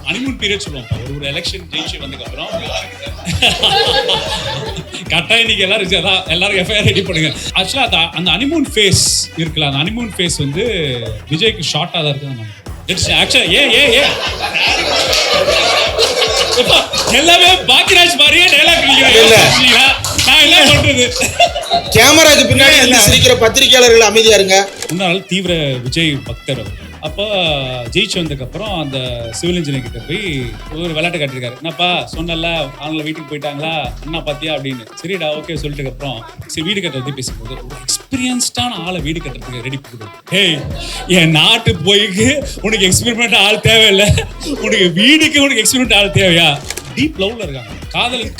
Honeymoon period சொல்லுவோம். ஒரு election ஜெயிச்சு வந்ததுக்கு அப்புறம் கட்டாயம் இன்னைக்கு எல்லாரும் எஃப்ஐஆர் ரெடி பண்ணுங்க. ஆக்சுவலா அந்த ஹனிமூன் ஃபேஸ் இருக்குல்ல, அந்த ஹனிமூன் ஃபேஸ் வந்து விஜய்க்கு ஷார்ட்டா தான் இருக்கு. எல்லாமே பாக்கியராஜ் மாதிரியே டைலாக் நான் என்ன பண்றது? கேமராக்கு பின்னாடி சிரிக்கிற பத்திரிகையாளர்கள் அமைதியா இருங்க. முன்னாள் தீவிர விஜய் பக்தர். அப்போ ஜெயிச்சு வந்ததுக்கப்புறம் அந்த சிவில் இன்ஜினியர் கிட்ட போய் ஒரு விளையாட்டு காட்டிருக்காரு. என்னப்பா சொன்னல அவங்கள வீட்டுக்கு போயிட்டாங்களா என்ன பாத்தியா அப்படின்னு. சரிடா ஓகே சொல்லிட்டு அப்புறம் சரி வீடு கட்டுறது பேசும்போது ஒரு எக்ஸ்பீரியன்ஸ்டான ஆளை வீடு கட்டுறதுக்கு ரெடி பண்ணுவோம். ஏய் என் நாட்டு போய்க்கு உனக்கு எக்ஸ்பெரிமெண்ட் ஆள் தேவையில்லை, உனக்கு வீடுக்கு உனக்கு எக்ஸ்பெரிமெண்ட் ஆள் தேவையா? டீப் லவ்ல இருக்காங்க.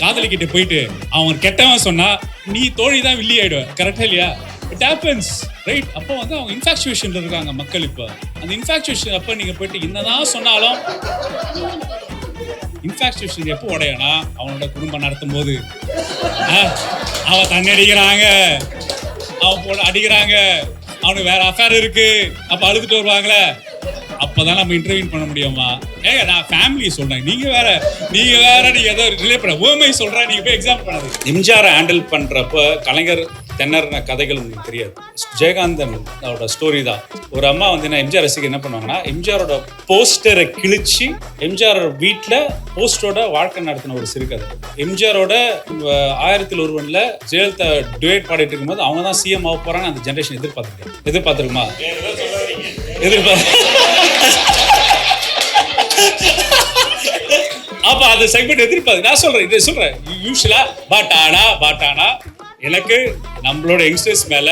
காதலிக்கிட்ட போயிட்டு அவன் கெட்டவன் சொன்னா நீ தோழி தான் வில்லி ஆயிடுவ. கரெக்டா இல்லையா? It happens right. அப்போ வந்து அவங்க இன்ஃபாக்சுவேஷன்ல இருக்காங்க மக்கள். இப்போ அந்த இன்ஃபாக்சுவேஷன் அப்போ நீங்க போயிட்டு என்னதான் சொன்னாலும் இன்ஃபாக்சுவேஷன் எப்போ உடையனா அவனோட குடும்பம் நடத்தும் போது அவ தண்ணி அடிக்கிறாங்க, அவன் போட அடிக்கிறாங்க, அவனுக்கு வேற அஃபேர் இருக்கு, அப்ப அழுதுட்டு வருவாங்களே, அப்பதான் நம்ம இன்டர்வியூ பண்ண முடியுமா? ஏங்க நான் ஃபேமிலி சொல்றேன், நீங்க வேற நீங்க ஏதோ ரிலே பண்ண ஓமை சொல்றேன், நீங்க போய் எக்ஸாம் பண்ணாது. எம்ஜிஆரை ஹேண்டில் பண்றப்ப கலைஞர் திணறின கதைகள் உங்களுக்கு தெரியாது. ஜெயகாந்தன் அவரோட ஸ்டோரி தான். ஒரு அம்மா வந்து நான் எம்ஜிஆர் ரசிகர் என்ன பண்ணுவாங்கன்னா எம்ஜிஆரோட போஸ்டரை கிழிச்சு எம்ஜிஆர் வீட்டில் போஸ்டரோட வாழ்க்கை நடத்தின ஒரு சிறுகதை. எம்ஜிஆரோட 1001 ஜெயலலிதா டுவேட் பாடிட்டு இருக்கும்போது அவங்க தான் சிஎம் ஆக போறான்னு அந்த ஜென்ரேஷன் எதிர்பார்த்துருக்குமா? அப்ப அந்த செக்மெண்ட் எதிர்பார்த்து நான் சொல்றேன் யூஸ்வலா பாட்டானா எனக்கு நம்மளோட யங்ஸ்டர்ஸ் மேல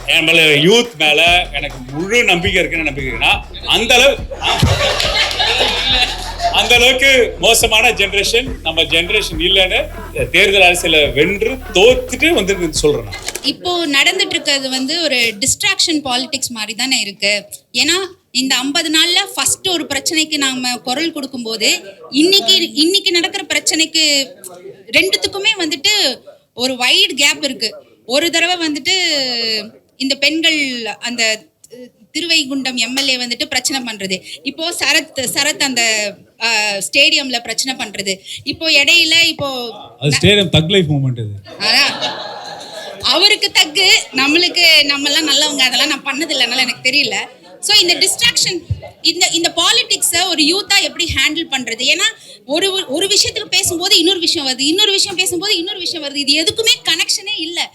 நம்மள யூத் மேல எனக்கு முழு நம்பிக்கை இருக்குன்னா அந்த அளவுக்கு மோசமான ஜெனரேஷன் நம்ம ஜெனரேஷன் இல்லைன்னு தேர்தல் அரசியல வென்று தோத்துட்டு வந்து சொல்றேன். இப்போ நடந்துட்டு இருக்கிறது வந்து ஒரு டிஸ்ட்ராக்ஷன் பாலிடிக்ஸ் மாதிரி தானே இருக்கு. ஏன்னா இந்த 50 நாள்ல ஃபர்ஸ்ட் ஒரு பிரச்சனைக்கு நாம குரல் கொடுக்கும் போது இன்னைக்கு நடக்கிற பிரச்சனைக்கு ரெண்டுத்துக்குமே வந்துட்டு ஒரு வைட் கேப் இருக்கு. ஒரு தடவை வந்துட்டு இந்த பெண்கள் அந்த திருவைகுண்டம் எம்எல்ஏ வந்துட்டு பிரச்சனை பண்றது, இப்போ சரத் அந்த ஸ்டேடியம்ல பிரச்சனை பண்றது, இப்போ இடையில இப்போ ஸ்டேடியம் தக் லைஃப் மூமெண்ட் இது. அவருக்கு தக்கு, நம்மெல்லாம் நல்லவங்க, அதெல்லாம் நான் பண்ணதில்லைனால எனக்கு தெரியல. ஸோ இந்த டிஸ்ட்ராக்ஷன் இந்த பாலிடிக்ஸை ஒரு யூத்தா எப்படி ஹேண்டில் பண்றது? ஏன்னா ஒரு விஷயத்துக்கு பேசும்போது இன்னொரு விஷயம் வருது, இன்னொரு விஷயம் பேசும்போது இன்னொரு விஷயம் வருது, இது எதுக்குமே கனெக்ஷனே இல்லை.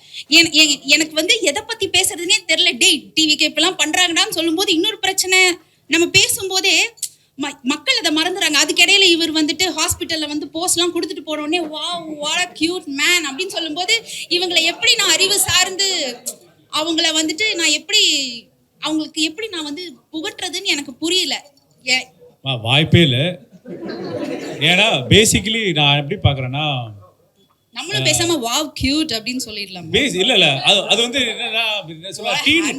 எனக்கு வந்து எதை பத்தி பேசுறதுன்னே தெரியல. டிவிக்கு இப்பெல்லாம் பண்றாங்கடான்னு சொல்லும்போது இன்னொரு பிரச்சனை நம்ம பேசும்போதே மக்கள் அதை மறந்துறாங்க. அதுக்கிடையில இவர் வந்துட்டு ஹாஸ்பிட்டல்ல வந்து போஸ்ட்லாம் கொடுத்துட்டு போனோடனே வாட் அ கியூட் மேன் அப்படின்னு சொல்லும்போது இவங்களை எப்படி நான் அறிவு சார்ந்து அவங்கள வந்துட்டு அவங்களுக்கு எப்படி நான் வந்து புகட்டுறதுன்னு எனக்கு புரியல. வாய்ப்பே இல்லை. ஏன்னா பேசிக்கலி நான் எப்படி பாக்குறேன்னா நம்மளும் பேசாம வாவ் கியூட் அப்படின்னு சொல்லிடலாம். இல்ல அது வந்து என்னன்னா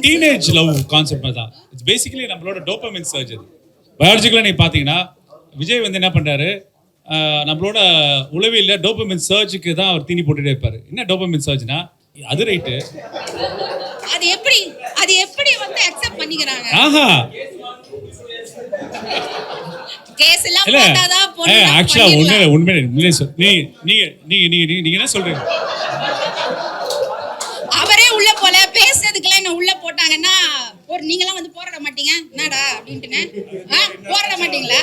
டீனேஜ் லவ் கான்செப்ட் தான். இட்ஸ் பேசிக்கலி நம்மளோட டோபமைன் சர்ஜ். அது பயாலஜிக்கலா நீங்க பாத்தீங்கன்னா விஜய் வந்து என்ன பண்றாரு, நம்மளோட உளவியல்ல டோபமைன் சர்ஜுக்கு தான் அவர் தீனி போட்டுட்டே இருப்பாரு. என்ன டோபமைன் சர்ஜ்னா அது ரைட்டு, அது எப்படி வந்து அக்செப்ட் பண்ணிக்கறாங்க. ஆஹா கேஸ் எல்லாம் போடாதா போனா ஆக்சுவலா உண்மையிலே நீங்க என்ன சொல்றீங்க? அவரே உள்ள போல பேசுறதுக்குலாம் என்ன உள்ள போட்டாங்கன்னா நீங்கலாம் வந்து போராட மாட்டீங்க என்னடா அப்படின்ட்டுனே போராட மாட்டீங்களா?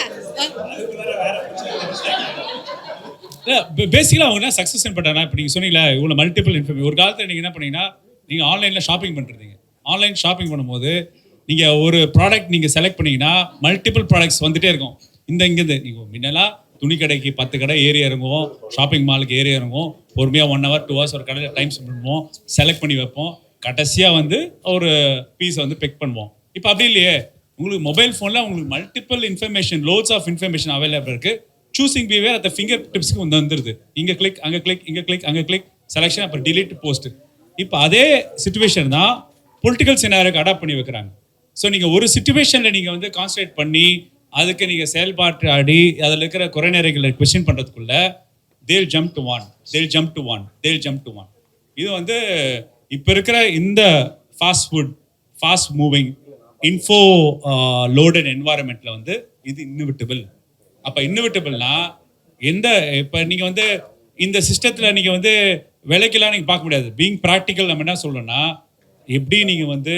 பேசிக்கலா அவங்க என்ன சக்சஸ் பண்றாங்கன்னா இப்ப நீங்க சொன்னீங்களா இவ்வளவு மல்டிபிள் இன்ஃபர்மேஷன். ஒரு காலத்துல நீங்க என்ன பண்ணீங்கன்னா நீங்க ஆன்லைன்ல ஷாப்பிங் பண்றீங்க. ஆன்லைன் ஷாப்பிங் பண்ணும்போது நீங்க ஒரு ப்ராடக்ட் நீங்க செலக்ட் பண்ணீங்கன்னா மல்டிபிள் ப்ராடக்ட்ஸ் வந்துட்டே இருக்கும். இங்கிருந்து நீங்க முன்னெல்லாம் துணி கடைக்கு 10 கடை ஏறி இறங்குவோம், ஷாப்பிங் மாலுக்கு ஏறி இறங்குவோம், பொறுமையா 1 hour 2 hours ஒரு கடையில் டைம் ஸ்பெண்ட் பண்ணுவோம், செலக்ட் பண்ணி வைப்போம், கடைசியா வந்து ஒரு பீஸை வந்து பிக் பண்ணுவோம். இப்போ அப்படி இல்லையே, உங்களுக்கு மொபைல் ஃபோன்ல உங்களுக்கு multiple information, lots of information available இருக்கு. சூசிங் பிஹேவியர் அட் ஃபிங்கர் டிப்ஸ்க்கு வந்துருது. இங்க கிளிக் அங்க கிளிக், இங்க கிளிக் அங்க கிளிக், செலக்ஷன், அப்புறம் டிலீட், போஸ்ட். இப்போ அதே சிச்சுவேஷன் தான் பொலிட்டிக்கல் சினாரியோக்கு அடாப்ட் பண்ணி வைக்கிறாங்க. ஸோ நீங்கள் ஒரு சிச்சுவேஷனில் நீங்கள் வந்து கான்சன்ட்ரேட் பண்ணி அதுக்கு நீங்கள் செயல்பாட்டு ஆடி அதில் இருக்கிற குறைநிறைகளை கொஸ்டின் பண்ணுறதுக்குள்ள தேல் ஜம்ப் டு ஒன். இது வந்து இப்போ இருக்கிற இந்த ஃபாஸ்ட் மூவிங் இன்ஃபோ லோடட் என்வாயர்மெண்ட்டில் வந்து இது இன்னோவேட்டபிள். அப்போ இன்னோவேட்டபிள்னா எந்த இப்போ நீங்கள் வந்து இந்த சிஸ்டத்தில் நீங்கள் வந்து விலைக்கெல்லாம் நீங்கள் பார்க்க முடியாது. பீங் ப்ராக்டிக்கல் நம்ம என்ன சொல்லணும்னா, எப்படி நீங்கள் வந்து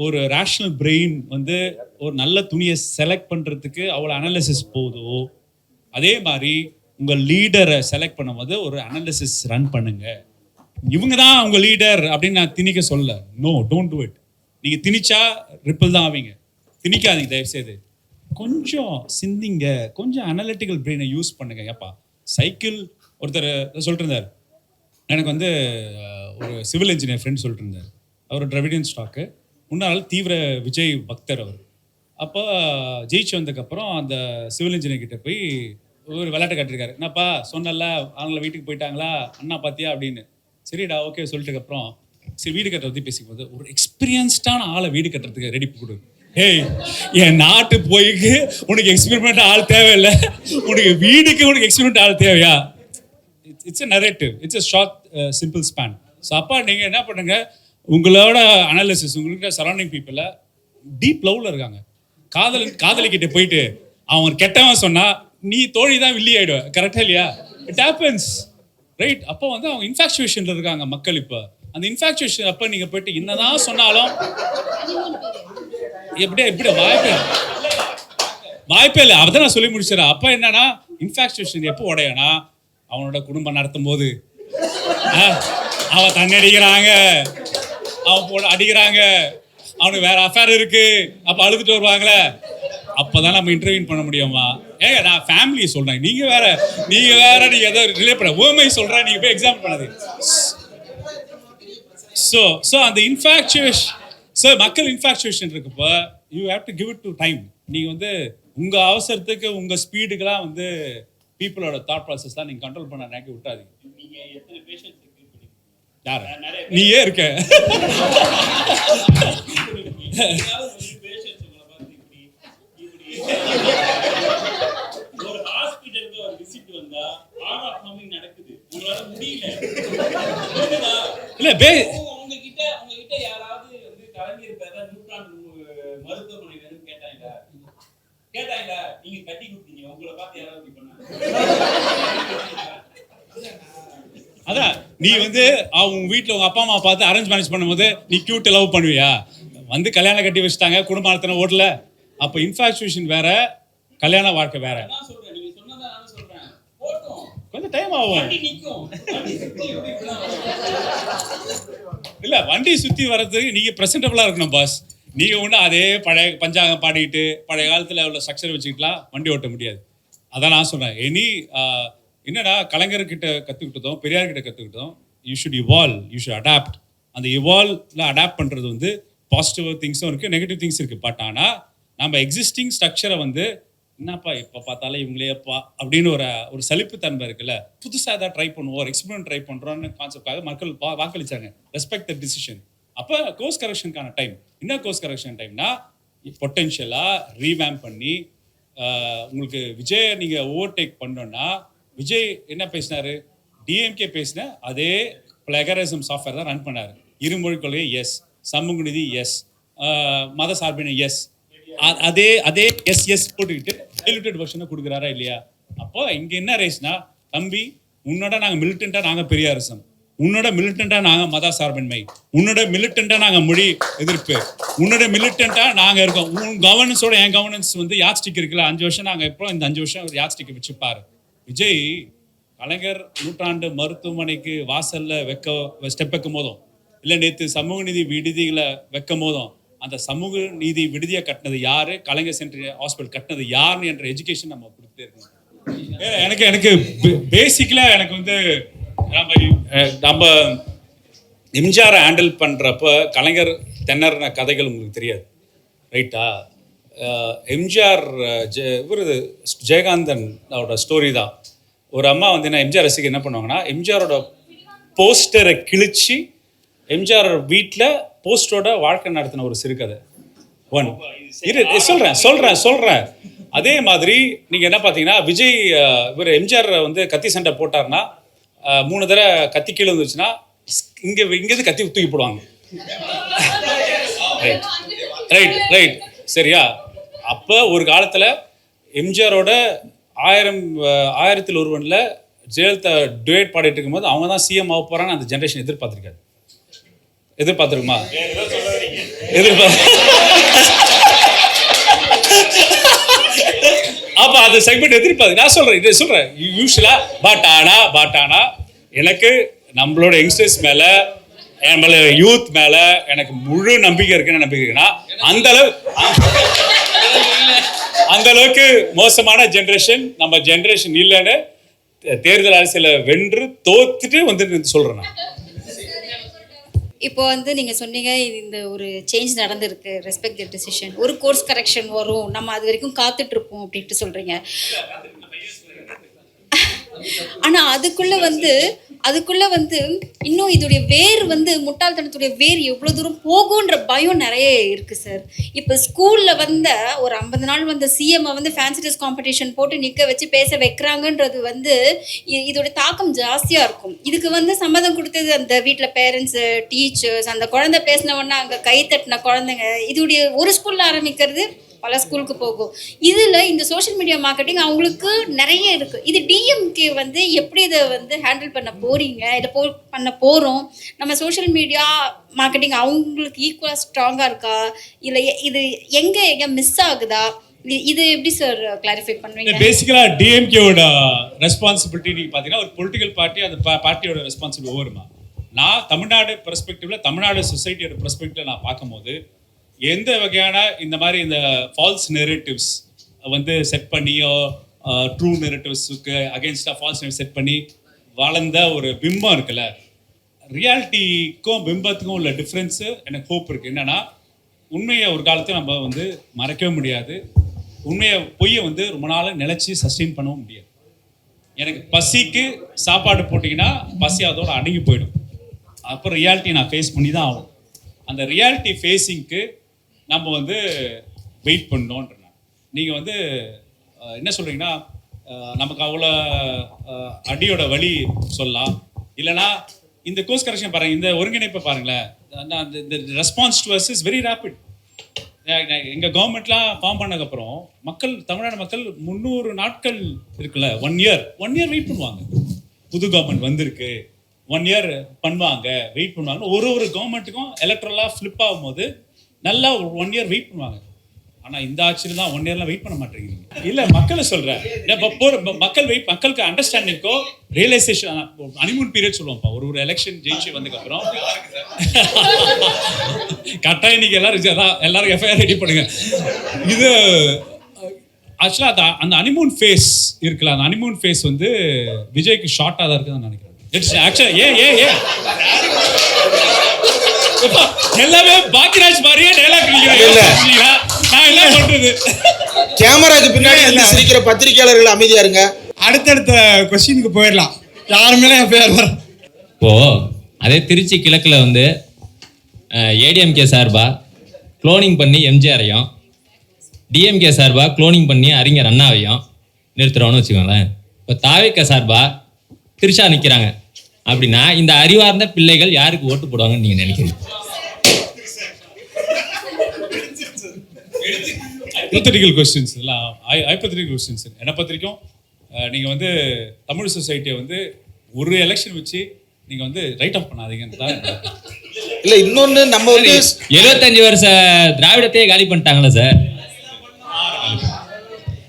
ஒரு ரேஷ்னல் பிரெயின் வந்து ஒரு நல்ல துணியை செலக்ட் பண்ணுறதுக்கு அவ்வளோ அனாலிசிஸ் போதோ, அதே மாதிரி உங்கள் லீடரை செலக்ட் பண்ணும்போது ஒரு அனாலிசிஸ் ரன் பண்ணுங்க. இவங்க தான் உங்க லீடர் அப்படின்னு நான் திணிக்க சொல்ல. No, don't do it. நீங்கள் திணிச்சா ரிப்பிள் தான் ஆவீங்க. திணிக்காதீங்க தயவுசெய்து. கொஞ்சம் சிந்திங்க, கொஞ்சம் அனலிட்டிக்கல் பிரெயினை யூஸ் பண்ணுங்க. ஏப்பா சைக்கிள் ஒருத்தர் சொல்லிட்டு இருந்தார், எனக்கு வந்து ஒரு சிவில் இன்ஜினியர் ஃப்ரெண்ட் சொல்லிட்டு இருந்தார். அவர் டிராவிடியன் ஸ்டாக்கு, முன்னாள் தீவிர விஜய் பக்தர் அவர். அப்போ ஜெயிச்சு வந்ததுக்கப்புறம் அந்த சிவில் இன்ஜினியர் கிட்ட போய் ஒரு விளையாட்டு காட்டிருக்காரு. என்னப்பா சொன்னல அவங்கள வீட்டுக்கு போயிட்டாங்களா, அண்ணா பார்த்தியா அப்படின்னு. சரிடா ஓகே சொல்லிட்டுக்கப்புறம் சரி வீடு கட்டுற பற்றி பேசிக்கும்போது, ஒரு எக்ஸ்பீரியன்ஸ்டான ஆளை வீடு கட்டுறதுக்கு ரெடி கொடு. ஏய், என் நாட்டு போய்க்கு உனக்கு எக்ஸ்பெரிமெண்ட் ஆள் தேவையில்லை, உனக்கு வீடுக்கு உனக்கு எக்ஸ்பெரிமெண்ட் ஆள் தேவையா? It's a narrative, it's a short simple span. So அப்பா நீங்கள் என்ன பண்ணுங்க, உங்களோட அனாலிசிஸ், உங்களுக்கு சரௌண்டிங் பீப்புளை டீப் லவ்ல இருக்காங்க. காதலிக்கிட்ட போயிட்டு அவன் கெட்டவன் சொன்னா நீ தோழி தான் வில்லி ஆயிடுவ. கரெக்டா இல்லையா? It happens, right? அப்போ வந்து அவங்க இன்ஃபாக்சுவேஷன்ல இருக்காங்க மக்கள். இப்போ அந்த இன்ஃபாக்சுவேஷன் அப்போ நீங்க போயிட்டு என்னதான் சொன்னாலும் எப்படி வாய்ப்பே இல்லை. அதான் நான் சொல்லி முடிச்சிடறேன். அப்போ என்னன்னா இன்ஃபாக்சுவேஷன் எப்போ உடையனா, அவனோட குடும்பம் நடத்தும் போது அவன் தண்ணி அடிக்கிறாங்க, அவன் அடிக்கிறாங்க, அவனுக்கு வேற அஃபேர் இருக்கு, அப்ப அழுதுட்டு வருவாங்களே, அப்பதான் நம்ம இன்டர்வியூ பண்ண முடியுமா? ஏங்க நான் ஃபேமிலியை சொல்றேன், நீங்க வேற நீங்க ஏதோ ரிலே பண்ண ஓமை சொல்றேன், நீங்க போய் எக்ஸாம் பண்ணாது. ஸோ அந்த இன்ஃபாக்சுவேஷன், ஸோ மக்கள் இன்ஃபாக்சுவேஷன் இருக்குப்போ you have to give it to time. நீங்க வந்து உங்க அவசரத்துக்கு உங்க ஸ்பீடுக்கெல்லாம் வந்து பீப்புளோட தாட் ப்ராசஸ் தான் நீங்க கண்ட்ரோல் பண்ண நினைக்க விட்டாதீங்க. யாரு நீயே இருக்க ஒரு ஹாஸ்பிடலுக்கு ஒரு விசிட் வந்தா ஆர் ஆஃப் ஹமிங் நடக்குது, உங்களால முடியல இல்ல உங்ககிட்ட யாராவது வந்து கலைஞர் பேர நூற்றாண்டு மருத்துவமனை வேணும்னு கேட்டாங்களா நீங்க கட்டி கொடுத்தீங்க, உங்களை பார்த்து யாராவது இப்படி பண்ணாங்க? அதான் நீ வந்து அவங்க வீட்டில் உங்க அப்பா அம்மா பார்த்து அரேஞ்ச் மேரேஜ் பண்ணும்போது நீ கியூட் லவ் பண்ணுவியா? வந்து கல்யாணம் கட்டி வச்சுட்டாங்க, குடும்ப நடத்தின ஓட்டல. அப்போ இன்ஃபாக்சுவேஷன் வேற, கல்யாண வாழ்க்கை வேற. நீங்க சொன்னதா நான் சொல்றேன், போட்டும் கொஞ்சம் டைம் ஆகும். இல்ல வண்டி சுத்தி வர்றதுக்கு நீங்க பிரசன்டபிளா இருக்கணும் பாஸ். நீங்க ஒண்ணு அதே பழைய பஞ்சாங்கம் பாடிக்கிட்டு பழைய காலத்துல உள்ள ஸ்ட்ரக்சர் வச்சுக்கிட்டுலாம் வண்டி ஓட்ட முடியாது. அதான் நான் சொல்றேன். என்னடா கலைஞர்கிட்ட கற்றுக்கிட்டதும் பெரியார்கிட்ட கற்றுக்கிட்டதும், you should evolve, you should adapt. அந்த இவால்வ்ல அடாப்ட் பண்ணுறது வந்து பாசிட்டிவ் திங்ஸும் இருக்குது, நெகட்டிவ் திங்ஸ் இருக்குது. பட் ஆனால் நம்ம எக்ஸிஸ்டிங் ஸ்ட்ரக்சரை வந்து என்னப்பா எப்போ பார்த்தாலும் இவங்களேப்பா அப்படின்னு ஒரு சலிப்புத்தன்மை இருக்குல்ல, புதுசாக ஏதாவது ட்ரை பண்ணுவோம், ஒரு எக்ஸ்பெரிமெண்ட் ட்ரை பண்ணுறோன்னு கான்செப்டாக மக்கள் வாக்களிச்சாங்க. Respect the decision. அப்போ கோர்ஸ் கரெக்ஷனுக்கான டைம். என்ன கோர்ஸ் கரெக்ஷன் டைம்னா, பொட்டென்ஷியலாக ரீவேம் பண்ணி உங்களுக்கு விஜய் நீங்கள் ஓவர்டேக் பண்ணோன்னா, விஜய் என்ன பேசினாரு, டிஎம்கே பேசின அதே பிளகரிசம் சாஃப்ட்வேர் தான் ரன் பண்ணாரு. இருமொழி கொள்கை எஸ், சமூக நீதி எஸ், மத சார்பின எஸ், அதே எஸ் போட்டுக்கிட்டு டெலிட்டட் வெர்ஷனை கொடுக்குறாரா இல்லையா? அப்போ இங்கே என்ன ரேஸ்னா, தம்பி உன்னோட நாங்கள் மிலிட்டண்டா, நாங்கள் பெரியாரிசம், உன்னோட மிலிட்டண்டா நாங்கள் மத சார்பின்மை, உன்னோட மிலிட்டண்டா நாங்கள் மொழி எதிர்ப்பு, உன்னோட மிலிட்டண்டா நாங்கள் இருக்கோம். உன் கவர்னன்ஸோட என் கவர்னன்ஸ் வந்து யாத் ஸ்டிக் இருக்குல்ல, 5 வருஷம் நாங்கள் எப்போ இந்த 5 வருஷம் ஒரு யாத் ஸ்டிக் வச்சுப்பாரு. விஜய் கலைஞர் நூற்றாண்டு மருத்துவமனைக்கு வாசல்ல ஸ்டெப் வைக்கும் போதும், இல்லை நேற்று சமூக நீதி விடுதிகளை வைக்கும் போதும், அந்த சமூக நீதி விடுதியை கட்டினது யாரு, கலைஞர் சென்டர் ஹாஸ்பிட்டல் கட்டினது யாருன்னு என்ற எஜுகேஷன் நம்ம கொடுத்துட்டே இருக்கணும். எனக்கு பேசிக்கலா எனக்கு வந்து நம்ம எம்ஜிஆரை ஹேண்டில் பண்றப்ப கலைஞர் திணறின கதைகள் உங்களுக்கு தெரியாது, ரைட்டா? எம்ஜிஆர் ஜெயகாந்தன் அவரோட ஸ்டோரி தான். ஒரு அம்மா வந்து என்ன எம்ஜிஆர் ரசிகர் என்ன பண்ணுவாங்கன்னா, எம்ஜிஆரோட போஸ்டரை கிழிச்சு எம்ஜிஆர் வீட்டில் போஸ்டரோட வாழ்க்கை நடத்தின ஒரு சிறுகதை. சொல்றேன். அதே மாதிரி நீங்க என்ன பார்த்தீங்கன்னா, விஜய் இவர் எம்ஜிஆர் வந்து கத்தி சண்டை போட்டார்னா 3 தடவை கத்தி கீழே வந்துச்சுன்னா இங்கேருந்து கத்தி தூக்கி போடுவாங்க. ரைட் சரியா? அப்போ ஒரு காலத்தில் எம்ஜிஆரோட 1000 ஒருவன்ல ஜெயலலிதா டுவேட் பாடிட்டு இருக்கும்போது அவங்க தான் சிஎம் ஆக போறான்னு அந்த ஜென்ரேஷன் எதிர்பார்த்துருக்குமா? அப்ப அந்த செக்மெண்ட் எதிர்பார்த்து நான் சொல்றேன் யூஸ்வலா பட் ஆனா எனக்கு நம்மளோட யங்ஸ்டர்ஸ் மேல நம்மள யூத் மேல எனக்கு முழு நம்பிக்கை இருக்குன்னா அந்த அளவுக்கு மோசமான ஜெனரேஷன் நம்ம ஜெனரேஷன் இல்லைன்னு தேர்தல் அரசியல வென்று தோத்துட்டு வந்து சொல்றேன் நான். இப்போ வந்து நீங்கள் சொன்னீங்க இந்த ஒரு சேஞ்ச் நடந்திருக்கு, ரெஸ்பெக்ட் தி டிசிஷன், ஒரு கோர்ஸ் கரெக்ஷன் வரும், நம்ம அது வரைக்கும் காத்துட்டு இருப்போம் அப்படின்ட்டு சொல்கிறீங்க. ஆனால் அதுக்குள்ளே வந்து இன்னும் இதோடைய வேர் வந்து முட்டாள்தனத்துடைய வேர் எவ்வளோ தூரம் போகுன்ற பயம் நிறைய இருக்குது சார். இப்போ ஸ்கூலில் வந்த ஒரு 50 நாள் வந்த சிஎம்ஐ வந்து ஃபேன்சி ட்ரெஸ் காம்படிஷன் போட்டு நிற்க வச்சு பேச வைக்கிறாங்கன்றது வந்து இதோட தாக்கம் ஜாஸ்தியாக இருக்கும். இதுக்கு வந்து சம்மதம் கொடுத்தது அந்த வீட்டில் பேரண்ட்ஸு, டீச்சர்ஸ், அந்த குழந்தை பேசினவொன்னே அங்கே கை தட்டின குழந்தைங்க. இதோடைய ஒரு ஸ்கூலில் ஆரம்பிக்கிறது பல ஸ்கூலுக்கு போகும். இதில் இந்த சோஷியல் மீடியா மார்க்கெட்டிங் அவங்களுக்கு நிறைய இருக்குது. இது டிஎம்கே வந்து எப்படி இதை வந்து ஹேண்டில் பண்ண போகிறீங்க, இதை பண்ண போகிறோம்? நம்ம சோஷியல் மீடியா மார்க்கெட்டிங் அவங்களுக்கு ஈக்குவலாக ஸ்ட்ராங்காக இருக்கா, இல்லை இது எங்கே மிஸ் ஆகுதா? இது எப்படி சார் கிளாரிஃபை பண்ணுவீங்க? பேசிக்கலா டிஎம்கேவோட ரெஸ்பான்சிபிலிட்டி நீங்க பாத்தீங்கன்னா ஒரு பொலிட்டிக்கல் பார்ட்டி, அந்த பார்ட்டியோட ரெஸ்பான்சிபிலிட்டி ஓவருமா. நான் தமிழ்நாடு பெர்ஸ்பெக்டிவ்ல, தமிழ்நாடு சொசைட்டியோட பெர்ஸ்பெக்டிவ்ல நான் பார்க்கும்போது எந்த வகையான இந்த மாதிரி இந்த ஃபால்ஸ் நெரேட்டிவ்ஸ் வந்து செட் பண்ணியோ ட்ரூ நெரேட்டிவ்ஸுக்கு அகேன்ஸ்டாக ஃபால்ஸ் நெரேட்டிவ் செட் பண்ணி வளர்ந்த ஒரு பிம்பம் இருக்குல்ல, ரியாலிட்டிக்கும் பிம்பத்துக்கும் உள்ள டிஃப்ரென்ஸு எனக்கு ஹோப் இருக்குது. என்னென்னா உண்மையை ஒரு காலத்தில் நம்ம வந்து மறைக்கவே முடியாது, பொய்யை வந்து ரொம்ப நாள் நிலச்சி சஸ்டெயின் பண்ணவும் முடியாது. எனக்கு பசிக்கு சாப்பாடு போட்டிங்கன்னா பசி அதோட அடங்கி போயிடும். அப்புறம் ரியாலிட்டி நான் ஃபேஸ் பண்ணி தான் ஆகும். அந்த ரியாலிட்டி ஃபேஸிங்க்கு நம்ம வந்து வெயிட் பண்ணோன்றேன். நீங்கள் வந்து என்ன சொல்கிறீங்கன்னா நமக்கு அவ்வளோ அடியோட வழி சொல்லலாம், இல்லைனா இந்த கோர்ஸ் கரெக்ஷன் பாருங்கள், இந்த ஒருங்கிணைப்பை பாருங்களேன், இந்த response to us is very rapid. எங்கள் கவர்மெண்ட்லாம் ஃபார்ம் பண்ணதுக்கப்புறம் தமிழ்நாடு மக்கள் 300 நாட்கள் இருக்குல்ல, 1 இயர் வெயிட் பண்ணுவாங்க. புது கவர்மெண்ட் வந்திருக்கு, 1 இயர் பண்ணுவாங்க, வெயிட் பண்ணுவாங்க. ஒரு கவர்மெண்ட்டுக்கும் எலக்ட்ரலாக ஃப்ளிப் ஆகும்போது நல்லா 1 இயர் வெயிட் பண்ணுவாங்க. ஆனால் இந்த ஆட்சியில் தான் 1 இயர்லாம் வெயிட் பண்ண மாட்டேங்கிறீங்க. இல்லை மக்களை சொல்கிறேன், மக்களுக்கு அண்டர்ஸ்டாண்டிங்கோ ரியலைசேஷன் ஹனிமூன் பீரியட் சொல்லுவோம்ப்பா. ஒரு எலெக்ஷன் ஜெயிச்சு வந்ததுக்கப்புறம் கட்டாயம் நீங்கள் எல்லாரும் எஃப்ஐஆர் ரெடி பண்ணுங்க. இது ஆக்சுவலாக அந்த ஹனிமூன் ஃபேஸ் இருக்குல்ல, அந்த ஹனிமூன் ஃபேஸ் வந்து விஜய்க்கு ஷார்ட்டாக தான் இருக்குதுன்னு நினைக்கிறேன். எல்லாமே பாக்கியராஜ் மாதிரியே டயலாக் நான் என்ன பண்றது? கேமராக்கு பின்னாடி இருந்து சிரிக்கிற பத்திரிகையாளர்கள் அமைதியா இருங்க. அடுத்தடுத்த கொஸ்டினுக்கு போயிடலாம். யாருமே என் பேர் வர இப்போ அதே திருச்சி கிழக்குல வந்து ஏடிஎம்கே சார்பா குளோனிங் பண்ணி எம்ஜிஆரையும், டிஎம்கே சார்பா குளோனிங் பண்ணி அறிஞர் அண்ணாவையும் நிறுத்துறோன்னு வச்சுக்கோங்களேன். இப்போ தாவேக சார்பா திருச்சா நிற்கிறாங்க அப்படின்னா இந்த அறிவார்ந்த பிள்ளைகள் யாருக்கு ஓட்டு போடுவாங்கன்னு நீங்க நினைக்கிறீங்க? ஹைப்போதெட்டிக்கல் கொஸ்டின்ஸ் எல்லாம் ஹைப்போதெட்டிக்கல் கொஸ்டின்ஸ். என்னை பத்திரிக்கும் நீங்கள் வந்து தமிழ் சொசைட்டியை வந்து ஒரு எலெக்ஷன் வச்சு நீங்கள் வந்து ரைட் ஆஃப் பண்ணாதீங்கன்னு தான். இல்லை இன்னொன்று நம்ம வந்து 75 வருஷ திராவிடத்தையே காலி பண்ணிட்டாங்களா சார்?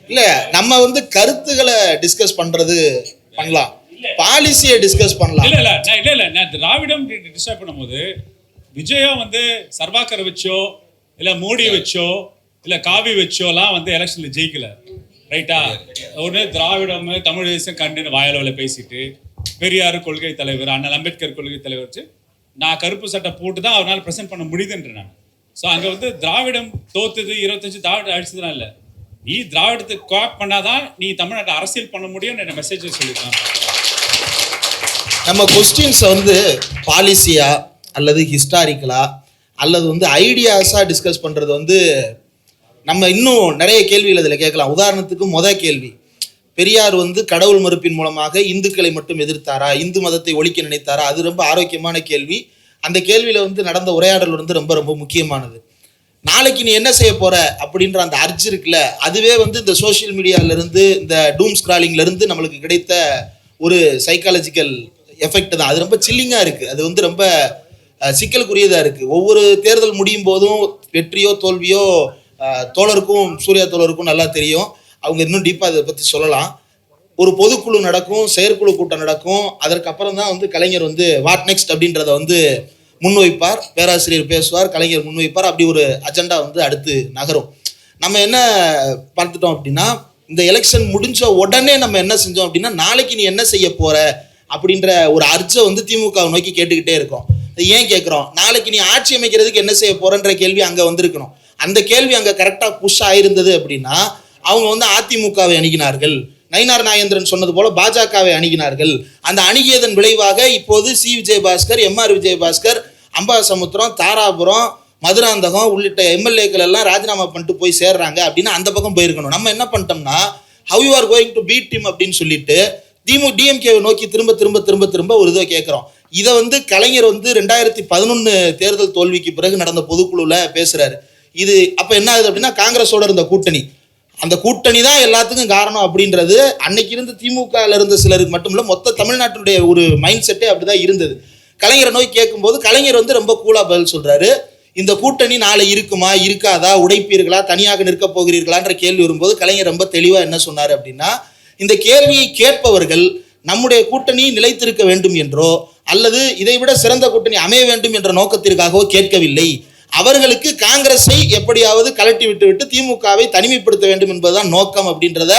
இல்லை நம்ம வந்து கருத்துக்களை டிஸ்கஸ் பண்ணுறது பண்ணலாம், பாலிசியை டிஸ்கஸ் பண்ணலாம். இல்லை நான் திராவிடம் டிஸ்கஸ் பண்ணும்போது விஜயா வந்து சர்வாக்கரை வச்சோ இல்லை மோடி வச்சோ இல்லை காவி வச்சோலாம் வந்து எலெக்ஷனில் ஜெயிக்கல, ரைட்டா? ஒன்று திராவிடம் தமிழ் தேசம் கண்டு வாயளவில் பேசிட்டு பெரியார் கொள்கை தலைவர், அண்ணல் அம்பேத்கர் கொள்கை தலைவர் வச்சு நான் கருப்பு சட்டை போட்டு தான் அவரால் ப்ரெசென்ட் பண்ண முடியுதுன்ற நான். ஸோ அங்கே வந்து திராவிடம் தோத்துது, 25 திராவிடம் அடிச்சதுலாம் இல்லை, நீ திராவிடத்தை கோஆப்ட் பண்ணாதான் நீ தமிழ்நாட்டை அரசியல் பண்ண முடியும்னு என்ன மெசேஜ் சொல்லியிருக்காங்க. நம்ம கொஸ்டின்ஸை வந்து பாலிசியா அல்லது ஹிஸ்டாரிக்கலா அல்லது வந்து ஐடியாஸாக டிஸ்கஸ் பண்ணுறது வந்து நம்ம இன்னும் நிறைய கேள்விகள் அதில் கேட்கலாம். உதாரணத்துக்கு முதல் கேள்வி, பெரியார் வந்து கடவுள் மறுப்பின் மூலமாக இந்துக்களை மட்டும் எதிர்த்தாரா, இந்து மதத்தை ஒழிக்க நினைத்தாரா? அது ரொம்ப ஆரோக்கியமான கேள்வி. அந்த கேள்வியில் வந்து நடந்த உரையாடல் வந்து ரொம்ப ரொம்ப முக்கியமானது. நாளைக்கு நீ என்ன செய்ய போற அப்படின்ற அந்த அர்ஜ் இருக்குல்ல, அதுவே வந்து இந்த சோஷியல் மீடியால இருந்து இந்த டூம் ஸ்க்ராலிங்ல இருந்து நம்மளுக்கு கிடைத்த ஒரு சைக்காலஜிக்கல் எஃபெக்ட் தான். அது ரொம்ப சில்லிங்கா இருக்கு. அது வந்து ரொம்ப சிக்கலுக்குரியதா இருக்கு. ஒவ்வொரு தேர்தல் முடியும் போதும் வெற்றியோ தோல்வியோ தோழருக்கும் சூர்யா தோழருக்கும் நல்லா தெரியும். அவங்க இன்னும் டீப்பா அதை பத்தி சொல்லலாம். ஒரு பொதுக்குழு நடக்கும், செயற்குழு கூட்டம் நடக்கும். அதற்கப்புறம் தான் வந்து கலைஞர் வந்து வாட் நெக்ஸ்ட் அப்படின்றத வந்து முன்வைப்பார். பேராசிரியர் பேசுவார், கலைஞர் முன்வைப்பார். அப்படி ஒரு அஜெண்டா வந்து அடுத்து நகரும். நம்ம என்ன பார்த்துட்டோம் அப்படின்னா, இந்த எலெக்ஷன் முடிஞ்ச உடனே நம்ம என்ன செஞ்சோம் அப்படின்னா, நாளைக்கு நீ என்ன செய்ய போற அப்படின்ற ஒரு அர்ஜை வந்து திமுகவை நோக்கி கேட்டுக்கிட்டே இருக்கோம். ஏன் கேட்குறோம்? நாளைக்கு நீ ஆட்சி அமைக்கிறதுக்கு என்ன செய்ய போறன்ற கேள்வி அங்கே வந்திருக்கணும். அந்த கேள்வி அங்கே கரெக்டாக புஷ் ஆயிருந்தது அப்படின்னா அவங்க வந்து அதிமுகவை அணுகினார்கள். நயினார் நாகேந்திரன் சொன்னது போல பாஜகவை அணுகினார்கள். அந்த அணுகியதன் விளைவாக இப்போது சி விஜயபாஸ்கர், எம்ஆர் விஜயபாஸ்கர், அம்பாசமுத்திரம், தாராபுரம், மதுராந்தகம் உள்ளிட்ட எம்எல்ஏக்கள் எல்லாம் ராஜினாமா பண்ணிட்டு போய் சேர்றாங்க அப்படின்னா அந்த பக்கம் போயிருக்கணும். நம்ம என்ன பண்ணிட்டோம்னா, how you are going to beat team அப்படின்னு சொல்லிட்டு டிஎம்கேவை நோக்கி திரும்ப திரும்ப திரும்ப திரும்ப ஒரு இதை கேட்குறோம். இதை வந்து கலைஞர் வந்து 2011 தேர்தல் தோல்விக்கு பிறகு நடந்த பொதுக்குழுல பேசுறாரு. இது அப்போ என்ன ஆகுது அப்படின்னா, காங்கிரஸோட இருந்த கூட்டணி, அந்த கூட்டணி தான் எல்லாத்துக்கும் காரணம் அப்படின்றது அன்னைக்கு இருந்து திமுகவில் இருந்த சிலருக்கு மட்டும் இல்லை, மொத்த தமிழ்நாட்டினுடைய ஒரு மைண்ட் செட்டே அப்படிதான் இருந்தது. கலைஞரை நோக்கி கேட்கும்போது கலைஞர் வந்து ரொம்ப கூலா பதில் சொல்றாரு. இந்த கூட்டணி நாளை இருக்குமா இருக்காதா, உடைப்பீர்களா, தனியாக நிற்க போகிறீர்களான்ற கேள்வி வரும்போது கலைஞர் ரொம்ப தெளிவா என்ன சொன்னார் அப்படின்னா, இந்த கேள்வியை கேட்பவர்கள் நம்முடைய கூட்டணி நிலைத்திருக்க வேண்டும் என்றோ அல்லது இதைவிட சிறந்த கூட்டணி அமைய வேண்டும் என்ற நோக்கத்திற்காகவோ கேட்கவில்லை. அவர்களுக்கு காங்கிரஸை எப்படியாவது கலட்டி விட்டு திமுகவை தனிமைப்படுத்த வேண்டும் என்பதுதான் நோக்கம் அப்படின்றத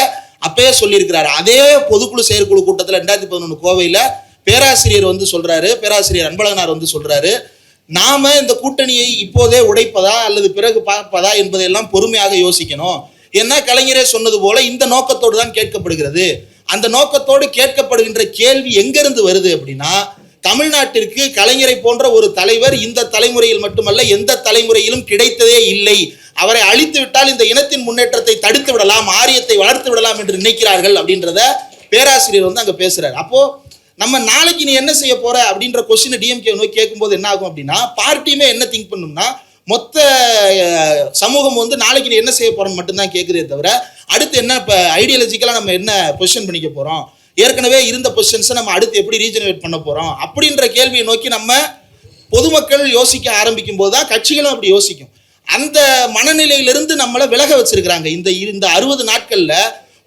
அப்பயே சொல்லியிருக்கிறாரு. அதே பொதுக்குழு செயற்குழு கூட்டத்தில் 2011 கோவையில் பேராசிரியர் வந்து சொல்றாரு, பேராசிரியர் அன்பழகனார் வந்து சொல்றாரு, நாம இந்த கூட்டணியை இப்போதே உடைப்பதா அல்லது பிறகு பார்ப்பதா என்பதையெல்லாம் பொறுமையாக யோசிக்கணும். ஏன்னா கலைஞரே சொன்னது போல இந்த நோக்கத்தோடு தான் கேட்கப்படுகிறது. அந்த நோக்கத்தோடு கேட்கப்படுகின்ற கேள்வி எங்கிருந்து வருது அப்படின்னா, தமிழ்நாட்டிற்கு கலைஞரை போன்ற ஒரு தலைவர் இந்த தலைமுறையில் மட்டுமல்ல எந்த தலைமுறையிலும் கிடைத்ததே இல்லை. அவரை அழித்து விட்டால் இந்த இனத்தின் முன்னேற்றத்தை தடுத்து விடலாம், ஆரியத்தை வளர்த்து விடலாம் என்று நினைக்கிறார்கள் அப்படின்றத பேராசிரியர் வந்து அங்க பேசுறாரு. அப்போ நம்ம நாளைக்கு நீ என்ன செய்ய போற அப்படின்ற கொஸ்டினை டிஎம்கே நோக்கி கேட்கும்போது என்ன ஆகும் அப்படின்னா, பார்ட்டியுமே என்ன திங்க் பண்ணும்னா, மொத்த சமூகம் வந்து நாளைக்கு நீ என்ன செய்ய போறோம்னு மட்டும்தான் கேட்குதே தவிர அடுத்து என்ன இப்போ ஐடியாலஜிக்கலாக நம்ம என்ன பொசிஷன் பண்ணிக்க போறோம், ஏற்கனவே இருந்த பொசிஷன்ஸை நம்ம அடுத்து எப்படி ரீஜெனரேட் பண்ண போறோம் அப்படின்ற கேள்வியை நோக்கி நம்ம பொதுமக்கள் யோசிக்க ஆரம்பிக்கும் போது தான் கட்சிகளும் அப்படி யோசிக்கும். அந்த மனநிலையிலிருந்து நம்மளை விலக வச்சிருக்கிறாங்க. இந்த 60 நாட்கள்ல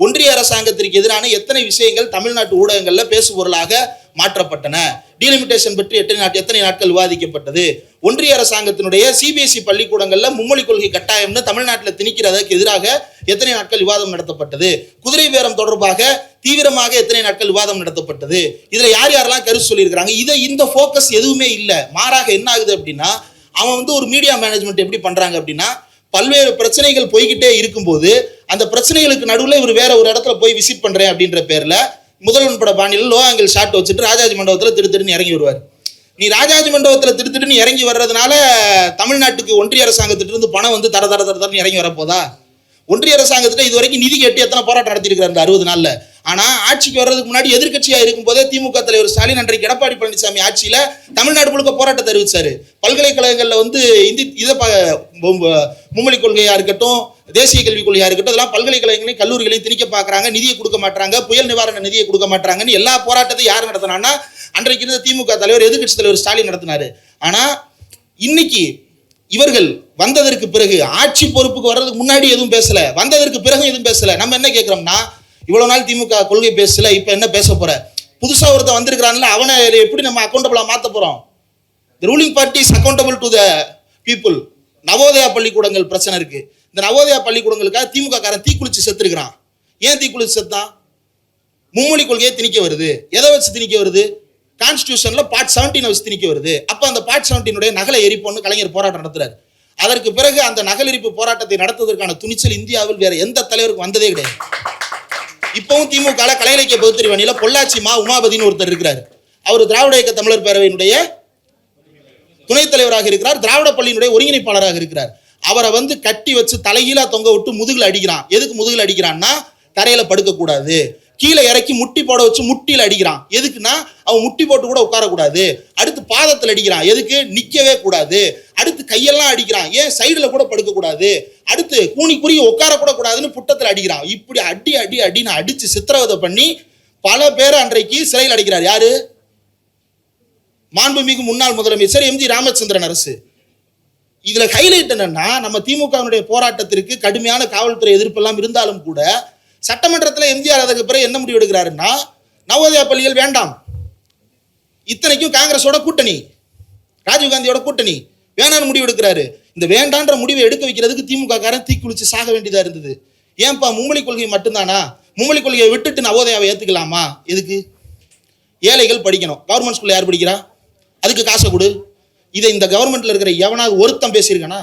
ஒன்றிய அரசாங்கத்திற்கு எதிரான எத்தனை விஷயங்கள் தமிழ்நாட்டு ஊடகங்கள்ல பேசுபொருளாக மாற்றப்பட்டன, டீலிமிட்டேஷன் பற்றி எத்தனை நாட்கள் விவாதிக்கப்பட்டது, ஒன்றிய அரசாங்கத்தினுடைய சிபிஎஸ்இ பள்ளிக்கூடங்கள்ல மும்மொழி கொள்கை கட்டாயம்னு தமிழ்நாட்டில் திணிக்கிறதுக்கு எதிராக எத்தனை நாட்கள் விவாதம் நடத்தப்பட்டது, குதிரை பேரம் தொடர்பாக தீவிரமாக எத்தனை நாட்கள் விவாதம் நடத்தப்பட்டது, இதுல யார் யாரெல்லாம் கருத்து சொல்லியிருக்கிறாங்க. இந்த ஃபோக்கஸ் எதுவுமே இல்லை. மாறாக என்ன ஆகுது அப்படின்னா, அவன் வந்து ஒரு மீடியா மேனேஜ்மெண்ட் எப்படி பண்றாங்க அப்படின்னா, பல்வேறு பிரச்சனைகள் போய்கிட்டே இருக்கும்போது அந்த பிரச்சனைகளுக்கு நடுவில் இவர் வேற ஒரு இடத்துல போய் விசிட் பண்றேன் அப்படின்ற பேர்ல முதல்வன் பட பாணியில் லோ ஆங்கிள் ஷாட் வச்சுட்டு ராஜாஜி மண்டபத்தில் திடுத்திடுன்னு இறங்கி வருவார். நீ ராஜாஜி மண்டபத்தில் திடுத்திடுன்னு இறங்கி வர்றதுனால தமிழ்நாட்டுக்கு ஒன்றிய அரசாங்கத்திலிருந்து பணம் வந்து தர தர தரன்னு இறங்கி வரப்போதா? ஒன்றிய அரசாங்கத்திட்ட இது வரைக்கும் நிதி கேட்டு எத்தனை போராட்டம் நடத்திருக்கிறார் இந்த 60 நாள்ல. ஆனா ஆட்சிக்கு வர்றதுக்கு முன்னாடி எதிர்கட்சியா இருக்கும் போதே திமுக தலைவர் ஸ்டாலின் அன்றைக்கு எடப்பாடி பழனிசாமி ஆட்சியில தமிழ்நாடு முழுக்க போராட்டத்தை அறிவிச்சாரு. பல்கலைக்கழகங்கள்ல வந்து மும்மொழி கொள்கையா இருக்கட்டும், தேசிய கல்விக் கொள்கையா இருக்கட்டும், இதெல்லாம் பல்கலைக்கழகங்களையும் கல்லூரிகளையும் திணிக்க பாக்குறாங்க, நிதியை கொடுக்க மாட்டாங்க, புயல் நிவாரண நிதியை கொடுக்க மாட்டாங்கன்னு எல்லா போராட்டத்தையும் யார் நடத்தினான்னா அன்றைக்கு இருந்த திமுக தலைவர் எதிர்கட்சி தலைவர் ஸ்டாலின் நடத்தினாரு. ஆனா இன்னைக்கு இவர்கள் வந்ததற்கு பிறகு ஆட்சி பொறுப்புக்கு வர்றதுக்கு முன்னாடி எதுவும் பேசல, வந்ததற்கு பிறகு எதுவும் பேசல. நம்ம என்ன கேட்கிறோம்னா, இவ்வளவு நாள் திமுக கொள்கை பேசல, இப்ப என்ன பேச போற? புதுசா ஒருத்தன் வந்திருக்கிறான்ல, அவனை எப்படி நம்ம அக்கௌண்டபிளா மாத்த போறோம்? The ruling party is accountable to the people. Navodaya பள்ளிக்கூடங்கள் பிரச்சனை இருக்கு. இந்த நவோதயா பள்ளிக்கூடங்களுக்காக திமுக காரன் தீக்குளிச்சு செத்துருக்கிறான். ஏன் தீக்குளிச்சு செத்தான்? மும்மொழி கொள்கையை திணிக்க வருது. எதை வச்சு திணிக்க வருது? கான்ஸ்டியூஷன்ல பார்ட் 17 வச்சு திணிக்க வருது. அப்ப அந்த பார்ட் 17 நகலை எரிப்போன்னு கலைஞர் போராட்டம் நடத்துறாரு. அதற்கு பிறகு அந்த நகல் எரிப்பு போராட்டத்தை நடத்துவதற்கான துணிச்சல் இந்தியாவில் வேற எந்த தலைவருக்கு வந்ததே கிடையாது. இப்பவும் திமுக கலை இலக்கிய பகுத்தறிவாணியில பொள்ளாச்சி மா உமாபதினு ஒருத்தர் இருக்கிறார். அவர் திராவிட இயக்க தமிழர் பேரவையினுடைய துணைத் தலைவராக இருக்கிறார், திராவிட பள்ளியினுடைய ஒருங்கிணைப்பாளராக இருக்கிறார். அவரை வந்து கட்டி வச்சு தலைகீழா தொங்க விட்டு முதுகுல அடிக்கிறான். எதுக்கு முதுகுல அடிக்கிறான்னா, தரையில படுக்க கூடாது, கீழே இறக்கி முட்டி போட வச்சு முட்டியில் அடிக்கிறான். எதுக்குன்னா அவன் முட்டி போட்டு கூட உட்காரக்கூடாது. அடுத்து பாதத்தில் அடிக்கிறான். எதுக்கு? நிற்கவே கூடாது. அடுத்து கையெல்லாம் அடிக்கிறான். ஏன் சைடில் கூட படுக்கக்கூடாது. அடுத்து கூனி குறுகி உட்காரக்கூட கூடாதுன்னு புட்டத்தில் அடிக்கிறான். இப்படி அடின்னு அடித்து சித்திரவதை பண்ணி பல பேரை அன்றைக்கு சிறையில் அடைக்கிறார். யாரு? மாண்புமிகு முன்னாள் முதலமைச்சர் எம்ஜி ராமச்சந்திரன் அரசு. இதுல ஹைலைட் என்னன்னா, நம்ம திமுகவினுடைய போராட்டத்திற்கு கடுமையான காவல்துறை எதிர்ப்பெல்லாம் இருந்தாலும் கூட சட்டமன்றத்தில் எம்ஜிஆர் அதற்கு பிறகு என்ன முடிவு எடுக்கிறாருன்னா, நவோதயா பள்ளிகள் வேண்டாம். இத்தனைக்கும் காங்கிரஸோட கூட்டணி, ராஜீவ்காந்தியோட கூட்டணி, வேணான்னு முடிவு எடுக்கிறாரு. இந்த வேண்டான்ற முடிவை எடுக்க வைக்கிறதுக்கு திமுக காரன் தீக்குளிச்சு சாக வேண்டியதா இருந்தது. ஏன்பா மும்மொழி கொள்கை மட்டும்தானா? மும்மொழி கொள்கையை விட்டுட்டு நவோதயாவை ஏத்துக்கலாமா? எதுக்கு? ஏழைகள் படிக்கணும். கவர்மெண்ட் ஸ்கூல்ல யார் படிக்கிறா? அதுக்கு காசை கொடு. இதை இந்த கவர்மெண்ட்ல இருக்கிற எவனாவது ஒருத்தம் பேசியிருக்கானா?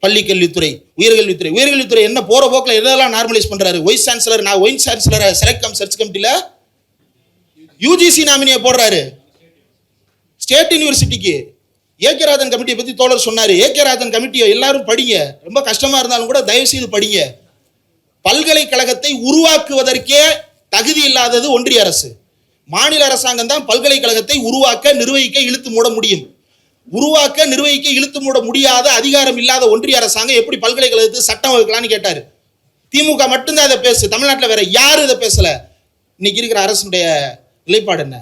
பள்ளி கல்வித்துறை, உயர்கல்வித்துறை என்ன போற போக்கில் எதெல்லாம் நார்மலைஸ் பண்றாரு? வைஸ் சான்சலர், நான் வைஸ் சான்சலரை செலக்ட் கம் சர்ச் கமிட்டியில யூஜிசி நாமினியை போடுறாரு. ஸ்டேட் யூனிவர்சிட்டிக்கு ஏகே ராஜன் கமிட்டியை பத்தி தோழர் சொன்னாரு. ஏகே ராஜன் கமிட்டியை எல்லாரும் படிங்க, ரொம்ப கஷ்டமா இருந்தாலும் கூட தயவு செய்து படிங்க. பல்கலைக்கழகத்தை உருவாக்குவதற்கே தகுதி இல்லாதது ஒன்றிய அரசு. மாநில அரசாங்கம் தான் பல்கலைக்கழகத்தை உருவாக்க, நிர்வகிக்க, இழுத்து மூட முடியும். உருவாக்க, நிர்வகிக்க, இழுத்து மூட முடியாத அதிகாரம் இல்லாத ஒன்றிய அரசாங்கம் எப்படி பல்கலைக்கழகத்துக்கு சட்டம் வகுக்கலான்னு கேட்டாரு. திமுக மட்டும்தான் இதை பேசு, தமிழ்நாட்டில் வேற யாரும் இதை பேசல. இன்னைக்கு இருக்கிற அரசுடைய நிலைப்பாடு என்ன?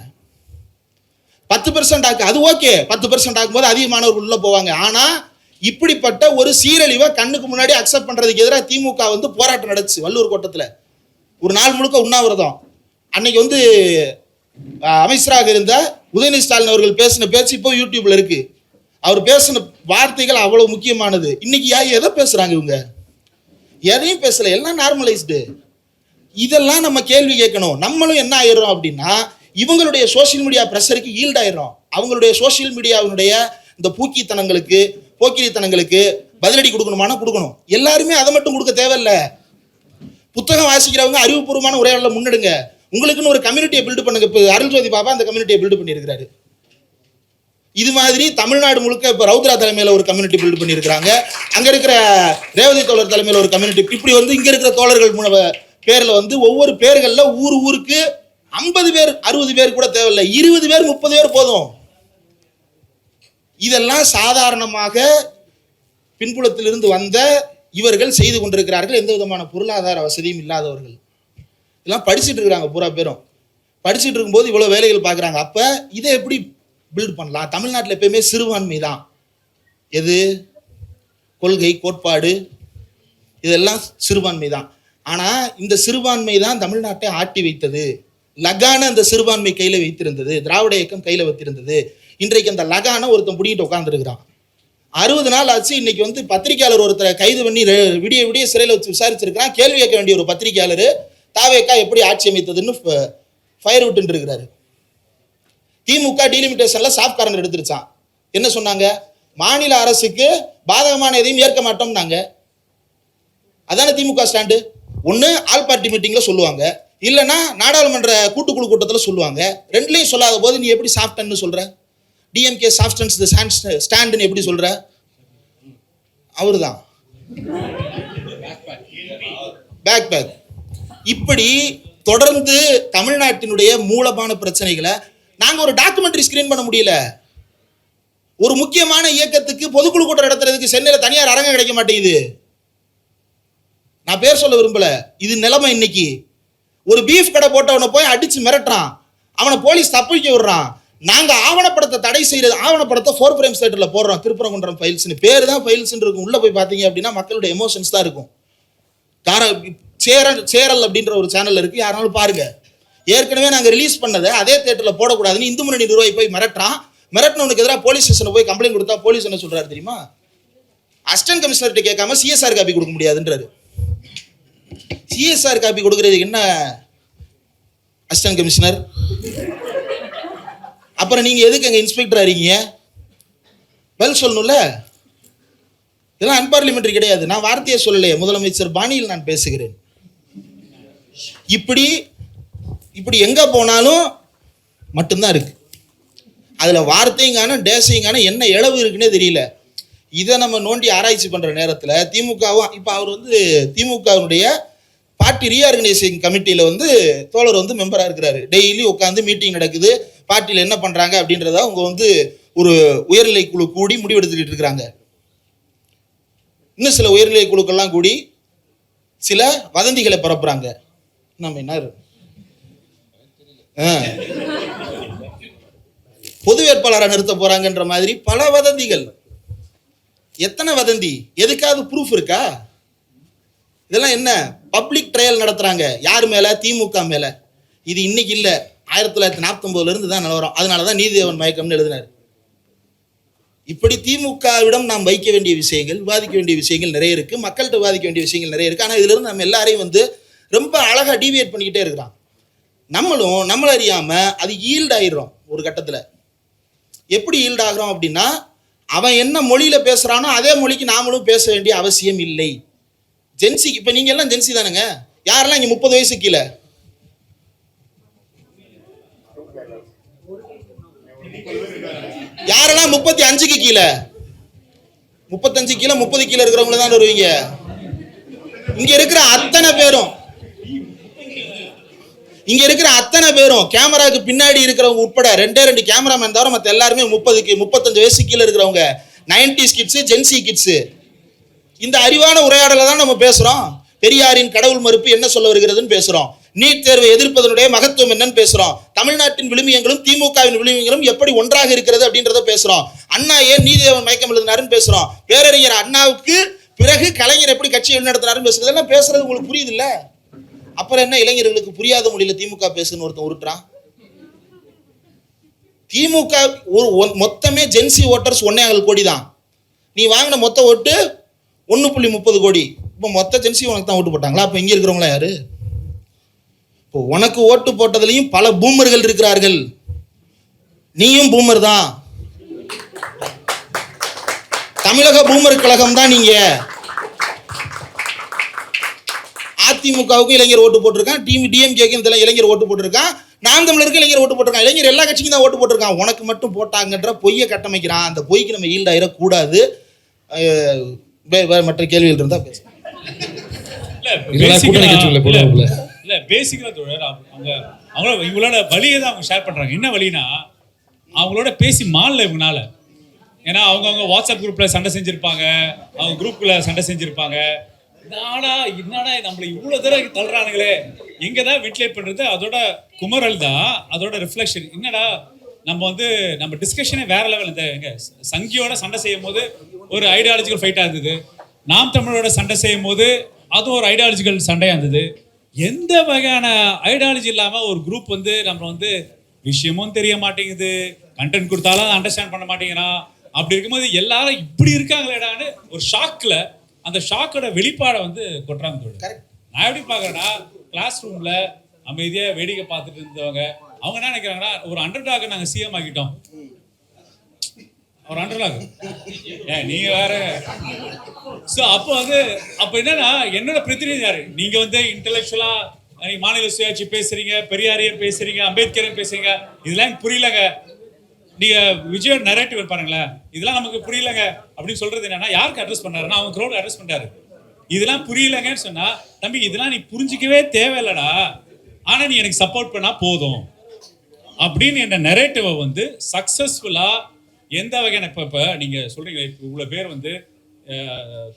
10% ஆக்கு, அது ஓகே. 10% ஆக்கும்போது அதிகமானவர்கள் உள்ள போவாங்க. ஆனா இப்படிப்பட்ட ஒரு சீரழிவை கண்ணுக்கு முன்னாடி அக்செப்ட் பண்றதுக்கு எதிராக திமுக போராட்டம் நடந்துச்சு வள்ளூர் கோட்டத்தில். ஒரு நாள் முழுக்க உண்ணாவிரதம். அன்னைக்கு அமைச்சராக இருந்த உதயநிதி ஸ்டாலின் அவர்கள் பேசின பேச்சு இப்போ யூடியூப்ல இருக்கு. அவர் பேசின வார்த்தைகள் அவ்வளவு முக்கியமானது. இன்னைக்கு எதை பேசுறாங்க இவங்க? எதையும் பேசல, எல்லாம் நார்மலைஸ்டு. இதெல்லாம் நம்ம கேள்வி கேட்கணும். நம்மளும் என்ன ஆயிடுறோம் அப்படின்னா, இவங்களுடைய சோசியல் மீடியா பிரஷருக்கு ஈல்ட் ஆயிடுறோம். அவங்களுடைய சோசியல் மீடியாவினுடைய இந்த போக்கிரித்தனங்களுக்கு பதிலடி கொடுக்கணுமான கொடுக்கணும். எல்லாருமே அதை மட்டும் கொடுக்க தேவையில்லை. புத்தகம் வாசிக்கிறவங்க அறிவுபூர்வமான உரையாடலை முன்னெடுங்க. உங்களுக்குன்னு ஒரு கம்யூனிட்டியை பில்டு பண்ணுங்க. இப்போ அருள்ஜோதி பாபா அந்த கம்யூனிட்டியை பில்டு பண்ணியிருக்கிறாரு. இது மாதிரி தமிழ்நாடு முழுக்க இப்போ ரவுத்ரா தலைமையில் ஒரு கம்யூனிட்டி பில்டு பண்ணியிருக்கிறாங்க. அங்கே இருக்கிற ரேவதி தோழர் தலைமையில் ஒரு கம்யூனிட்டி. இப்படி இங்கே இருக்கிற தோழர்கள் பேரில் ஒவ்வொரு பேர்களில் ஊருக்கு 50 பேர் 60 பேர் கூட தேவையில்லை, 20 பேர் 30 பேர் போதும். இதெல்லாம் சாதாரணமாக பின்புலத்திலிருந்து வந்த இவர்கள் செய்து கொண்டிருக்கிறார்கள். எந்த விதமான பொருளாதார வசதியும் இல்லாதவர்கள் எல்லாம் படிச்சுட்டு இருக்கிறாங்க. பூரா பேரும் படிச்சுட்டு இருக்கும்போது இவ்வளோ வேலைகள் பார்க்குறாங்க. அப்போ இதை எப்படி பில்ட் பண்ணலாம்? தமிழ்நாட்டில் எப்பயுமே சிறுபான்மை தான். எது? கொள்கை, கோட்பாடு, இதெல்லாம் சிறுபான்மை தான். ஆனால் இந்த சிறுபான்மை தான் தமிழ்நாட்டை ஆட்டி வைத்தது. லகான அந்த சிறுபான்மை கையில் வைத்திருந்தது, திராவிட இயக்கம் கையில் வைத்திருந்தது. இன்றைக்கு அந்த லகான ஒருத்தன் பிடிக்கிட்டு உட்காந்துருக்கிறான். 60 நாள் ஆச்சு. இன்னைக்கு பத்திரிகையாளர் ஒருத்தரை கைது பண்ணி விடிய சிறையில் வச்சு விசாரிச்சிருக்கிறான். கேள்வி கேட்க வேண்டிய ஒரு பத்திரிகையாளர் தாவேக்கா எப்படி ஆட்சி அமைத்ததுன்னு ஃபயர் விட்டு இருக்கிறாரு. திமுக டீலிமிட்டேஷன்ல சாஃப்ட் கார்னர் எடுத்துருச்சான். என்ன சொன்னாங்க? மாநில அரசுக்கு பாதகமான எதையும் ஏற்க மாட்டோம்னாங்க. அதான திமுக ஸ்டாண்டு. ஒன்று ஆல் பார்ட்டி மீட்டிங்ல சொல்லுவாங்க, இல்லைன்னா நாடாளுமன்ற கூட்டுக்குழு கூட்டத்தில் சொல்லுவாங்க. ரெண்டுலையும் சொல்லாத போது நீ எப்படி சாஃப்ட்ன்னு சொல்ற? டிஎம்கே சாஃப்டன்ஸ் ஸ்டாண்டுன்னு எப்படி சொல்ற? அவரு தான் பேக். இப்படி தொடர்ந்து தமிழ்நாட்டினுடைய மூலமான பிரச்சனைகளை நாங்கள் ஒரு டாக்குமெண்ட்ரி ஸ்கிரீன் பண்ண முடியல. ஒரு முக்கியமான இயக்கத்துக்கு பொதுக்குழு கூட்டம் நடத்துறதுக்கு சென்னையில் தனியார் அரங்கம் கிடைக்க மாட்டேங்குது. நான் பேர் சொல்ல விரும்பல, இது நிலைமை. இன்னைக்கு ஒரு பீஃப் கடை போட்டவனை போய் அடிச்சு மிரட்டுறான், அவனை போலீஸ் தப்பிக்க விடுறான். நாங்க ஆவணப்படத்தை தடை செய்யறது, ஆவணப்படத்தை 4 ஃப்ரேம் தேட்டர்ல போடுறோம். திருப்பரங்குன்றம் ஃபைல்ஸ்னு பேர் தான் ஃபைல்ஸ் இருக்கும். உள்ள போய் பார்த்தீங்க அப்படின்னா மக்களுடைய எமோஷன்ஸ் தான் இருக்கும். சேரல் அப்படின்ற ஒரு சேனல் இருக்கு, யாராலும் பாருங்க. ஏற்கனவே நாங்கள் ரிலீஸ் பண்ணதை அதே தேட்டரில் போடக்கூடாதுன்னு இந்து முன்னணி நிர்வாகி போய் மிரட்டினவனுக்கு எதிராக போலீஸ் ஸ்டேஷனில் போய் கம்ப்ளைண்ட் கொடுத்தா போலீஸ் என்ன சொல்றாரு தெரியுமா? அசிஸ்டன்ட் கமிஷனர்கிட்ட கேட்காம சிஎஸ்ஆர் காப்பி கொடுக்க முடியாதுன்றாரு. சிஎஸ்ஆர் காப்பி கொடுக்கறதுக்கு என்ன அசிஸ்டன்ட் கமிஷனர்? அப்புறம் நீங்க எதுக்கு அங்கே இன்ஸ்பெக்டர் இருக்கீங்க? பதில் சொல்லணும்ல. இதெல்லாம் அன்பார்லிமெண்ட்ரி கிடையாது. நான் வார்த்தையை சொல்லலையே, முதலமைச்சர் பாணியில் நான் பேசுகிறேன். இப்படி எங்க போனாலும் மட்டும்தான் இருக்கு. அதுல வார்த்தைங்கான டேசிங்கான என்ன இளவு இருக்குன்னே தெரியல. இதை நம்ம நோண்டி ஆராய்ச்சி பண்ற நேரத்தில் திமுகவும் இப்போ அவர் திமுகவினுடைய பார்ட்டி ரீஆர்கனைசிங் கமிட்டியில் வந்து தோழர் வந்து மெம்பராக இருக்கிறாரு. டெய்லி உட்காந்து மீட்டிங் நடக்குது, பார்ட்டியில் என்ன பண்ணுறாங்க அப்படின்றத அவங்க வந்து ஒரு உயர்நிலை குழு கூடி முடிவெடுத்துக்கிட்டு இருக்கிறாங்க. இன்னும் சில உயர்நிலை குழுக்கள்லாம் கூடி சில வதந்திகளை பரப்புறாங்க. நம்ம என்ன பொது வேட்பாளராக நிறுத்த போறாங்கன்ற மாதிரி பல வதந்திகள். எத்தனை வதந்தி? எதுக்காவது ப்ரூஃப் இருக்கா? இதெல்லாம் என்ன பப்ளிக் ட்ரையல் நடத்துறாங்க யார் மேல? திமுக மேல. இது இன்னைக்கு இல்ல, 1949 இருந்து தான் நிலவரம். அதனாலதான் நீதிதேவன் மயக்கம்னு எழுதினார். இப்படி திமுகவிடம் நாம் வைக்க வேண்டிய விஷயங்கள், விவாதிக்க வேண்டிய விஷயங்கள் நிறைய இருக்கு, மக்கள்கிட்ட விவாதிக்க வேண்டிய விஷயங்கள் நிறைய இருக்கு. ஆனா இதுல இருந்து நம்ம எல்லாரையும் வந்து ரொம்ப அழகா டீவியேட் பண்ணிக்கிட்டே இருக்கிறான். நம்மளும் நம்மள அறியாம அது ஈல்ட் ஆயிடுறோம் ஒரு கட்டத்துல. எப்படி ஈல்ட் ஆகிறோம் அப்படின்னா, அவன் என்ன மொழியில பேசுறானோ அதே மொழிக்கு நாமளும் பேச வேண்டிய அவசியம் இல்லை. ஜென்சி, இப்ப நீங்க எல்லாம் ஜென்சி தானுங்க. யாரெல்லாம் இங்க 30 வயசு கீழே? யாரெல்லாம் 35க்கு கீழே? 35 கீழே 30 கீழே இருக்கிறவங்கள தான் வருவீங்க. இங்க இருக்கிற அத்தனை பேரும் கேமராக்கு பின்னாடி இருக்கிறவங்க உட்பட 2 கேமராமேன் தவிர மற்ற எல்லாருமே 35 வயசு கீழே இருக்கிறவங்க, 90s கிட்ஸ், ஜென்சி கிட்ஸ். இந்த அறிவான உரையாடலை தான் நம்ம பேசுறோம். பெரியாரின் கடவுள் மறுப்பு என்ன சொல்ல வருகிறதுன்னு பேசுறோம். நீட் தேர்வை எதிர்ப்பதனுடைய மகத்துவம் என்னன்னு பேசுறோம். தமிழ்நாட்டின் விழுமியங்களும் திமுகவின் விழுமியங்களும் எப்படி ஒன்றாக இருக்கிறது அப்படின்றத பேசுறோம். அண்ணா ஏன் நீதிதேவன் மயக்கம் எழுதினாருன்னு பேசுறோம். பேரறிஞர் அண்ணாவுக்கு பிறகு கலைஞர் எப்படி கட்சி நடத்தினாருன்னு பேசுறது. இதெல்லாம் பேசுறது உங்களுக்கு புரியுது இல்ல? அப்புறம் என்ன இளைஞர்களுக்கு புரியாத மொழியில திமுக பேசுன்னு ஒருத்தன் உருட்டுறான். திமுக மொத்தமே ஜென்சி ஓட்டர்ஸ் 1.7 கோடி தான். நீ வாங்கின மொத்த ஓட்டு 1.30 கோடி. இப்போ மொத்த ஜென்சி உனக்கு தான் ஓட்டு போட்டாங்களா? அப்போ இங்கே இருக்கிறவங்களா யாரு? இப்போ உனக்கு ஓட்டு போட்டதுலையும் பல பூமர்கள் இருக்கிறார்கள். நீயும் பூமர் தான். தமிழக பூமர் கழகம் தான் நீங்க. அதிமுகவுக்கும் இளைஞர் ஓட்டு போட்டிருக்கான், டிஎம்கேக்கும் இளைஞர் ஓட்டு போட்டிருக்கான், நாம் தமிழருக்கு இளைஞர் ஓட்டு போட்டிருக்கான். இளைஞர் எல்லா கட்சிக்கும் தான் ஓட்டு போட்டிருக்கான். உனக்கு மட்டும் போட்டாங்கன்ற பொய்யை கட்டமைக்கிறான். அந்த பொய்க்கு நம்ம ஈல்ட் ஆயிடக்கூடாது. மற்ற கேள்விகள் இருந்தா பேச. இல்ல பேசிக்கலா தோழர், அவங்களோட இவங்களோட வழியை தான் அவங்க ஷேர் பண்றாங்க. என்ன வழினா, அவங்களோட பேசி மாறல இவங்கனால. ஏன்னா அவங்க வாட்ஸ்அப் குரூப்ல சண்டை செஞ்சிருப்பாங்க, அவங்க குரூப்ல சண்டை செஞ்சிருப்பாங்க. என்னடா நம்மள இவ்வளவு தூரம் தள்ளுறானுங்களே, எங்கதான் வென்டிலேட் பண்றது? அதோட குமரல் தான், அதோட ரிஃப்ளெக்ஷன். என்னடா நம்ம டிஸ்கஷனே வேற லெவல். இந்த எங்க சங்கியோட சண்டை செய்யும் போது ஒரு ஐடியாலஜிக்கல் ஃபைட்டா இருந்தது, நாம் தமிழோட சண்டை செய்யும் போது அதுவும் ஒரு ஐடியாலஜிக்கல் சண்டையா இருந்தது. எந்த வகையான ஐடியாலஜி இல்லாம ஒரு குரூப் நம்ம விஷயமும் தெரிய மாட்டேங்குது, கண்டென்ட் கொடுத்தாலும் அண்டர்ஸ்டாண்ட் பண்ண மாட்டேங்கிறான். அப்படி இருக்கும்போது எல்லாரும் இப்படி இருக்காங்களேடான்னு ஒரு ஷாக்ல, அந்த ஷாக்கோட வெளிப்பாடை கொட்டுறாங்க. நான் எப்படி பாக்குறேன்னா, கிளாஸ் ரூம்ல அமைதியா வேடிக்கை பார்த்துட்டு இருந்தவங்க அவங்க என்ன நினைக்கிறாங்கன்னா, ஒரு அண்டர்டாக நாங்க சிஎம் ஆக்கிட்டோம். ஒரு அண்டர்டாக் நீங்க வேற. சோ அப்ப என்னன்னா, என்னோட பிரதிநிதி யாரு? நீங்க இன்டெலெக்சுவலா நீங்க மாநில சுயாட்சி பேசுறீங்க, பெரியாரையே பேசுறீங்க, அம்பேத்கரையும் பேசுறீங்க. இதெல்லாம் புரியலங்க. நீங்க விஜயோட நரேட்டிவ் பாருங்களேன், இதெல்லாம் நமக்கு புரியலங்க அப்படின்னு சொல்றது என்னன்னா, யாருக்கு அட்ரஸ் பண்ணாருன்னா அவங்க க்ரௌட் அட்ரஸ் பண்றாரு. இதெல்லாம் புரியலங்கன்னு சொன்னா, தம்பி இதெல்லாம் நீ புரிஞ்சிக்கவே தேவையில்லடா, ஆனா நீ எனக்கு சப்போர்ட் பண்ணா போதும் அப்படின்னு என்ற நரேட்டிவை சக்சஸ்ஃபுல்லா எந்த வகையான இப்ப நீங்க சொல்றீங்க, இவ்வளவு பேர்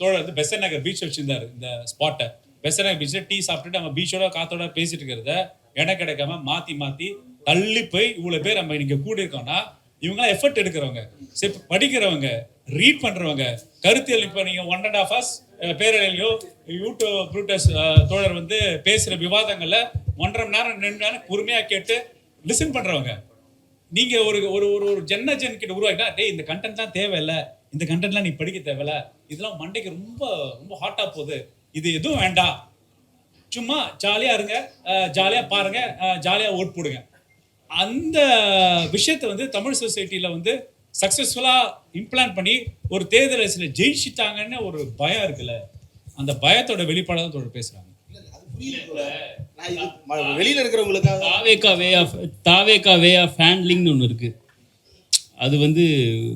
தோழர் பெசன்ட் நகர் பீச் வச்சிருந்தாரு. இந்த ஸ்பாட்டை பெசன்ட் நகர் பீச்ல டீ சாப்பிட்டுட்டு நம்ம பீச்சோட காத்தோட பேசிட்டு இருக்கிறத இடம் கிடைக்காம மாத்தி தள்ளி போய் இவ்வளவு பேர் நம்ம இங்க கூடி இருக்கோம்னா, இவங்களாம் எஃபர்ட் எடுக்கிறவங்க, படிக்கிறவங்க, ரீட் பண்றவங்க, கருத்தியல். இப்ப நீங்க 1.5 hours பேரலையோ யூடியூப் ப்ரூட்டஸ் தோழர் பேசுற விவாதங்கள்ல 1.5 மணி நேரம் 2 மணி நேரம் பொறுமையா கேட்டு லிசன் பண்றவங்க. நீங்க ஒரு ஒரு ஒரு ஜென் கிட்ட உருவாக்கினா, டேய் இந்த கண்டென்ட் தான் தேவையில்லை, இந்த கண்டென்ட்லாம் நீ படிக்க தேவையில்ல, இதெல்லாம் மண்டைக்கு ரொம்ப ரொம்ப ஹாட்டா போகுது, இது எதுவும் வேண்டாம், சும்மா ஜாலியா இருங்க, ஜாலியா பாருங்க, ஜாலியா ஓட் போடுங்க. அந்த விஷயத்தை தமிழ் சொசைட்டில சக்சஸ்ஃபுல்லா இம்ப்ளான்ட் பண்ணி ஒரு தேர்தல் ஜெயிச்சிட்டாங்கன்னு ஒரு பயம் இருக்குல்ல, அந்த பயத்தோட வெளிப்பாடு தான் பேசுறாங்க. வெளியில இருக்கிறவங்களுக்கு தாவேகா வே ஆஃப் ஹேண்ட்லிங்னு ஒன்று இருக்கு. அது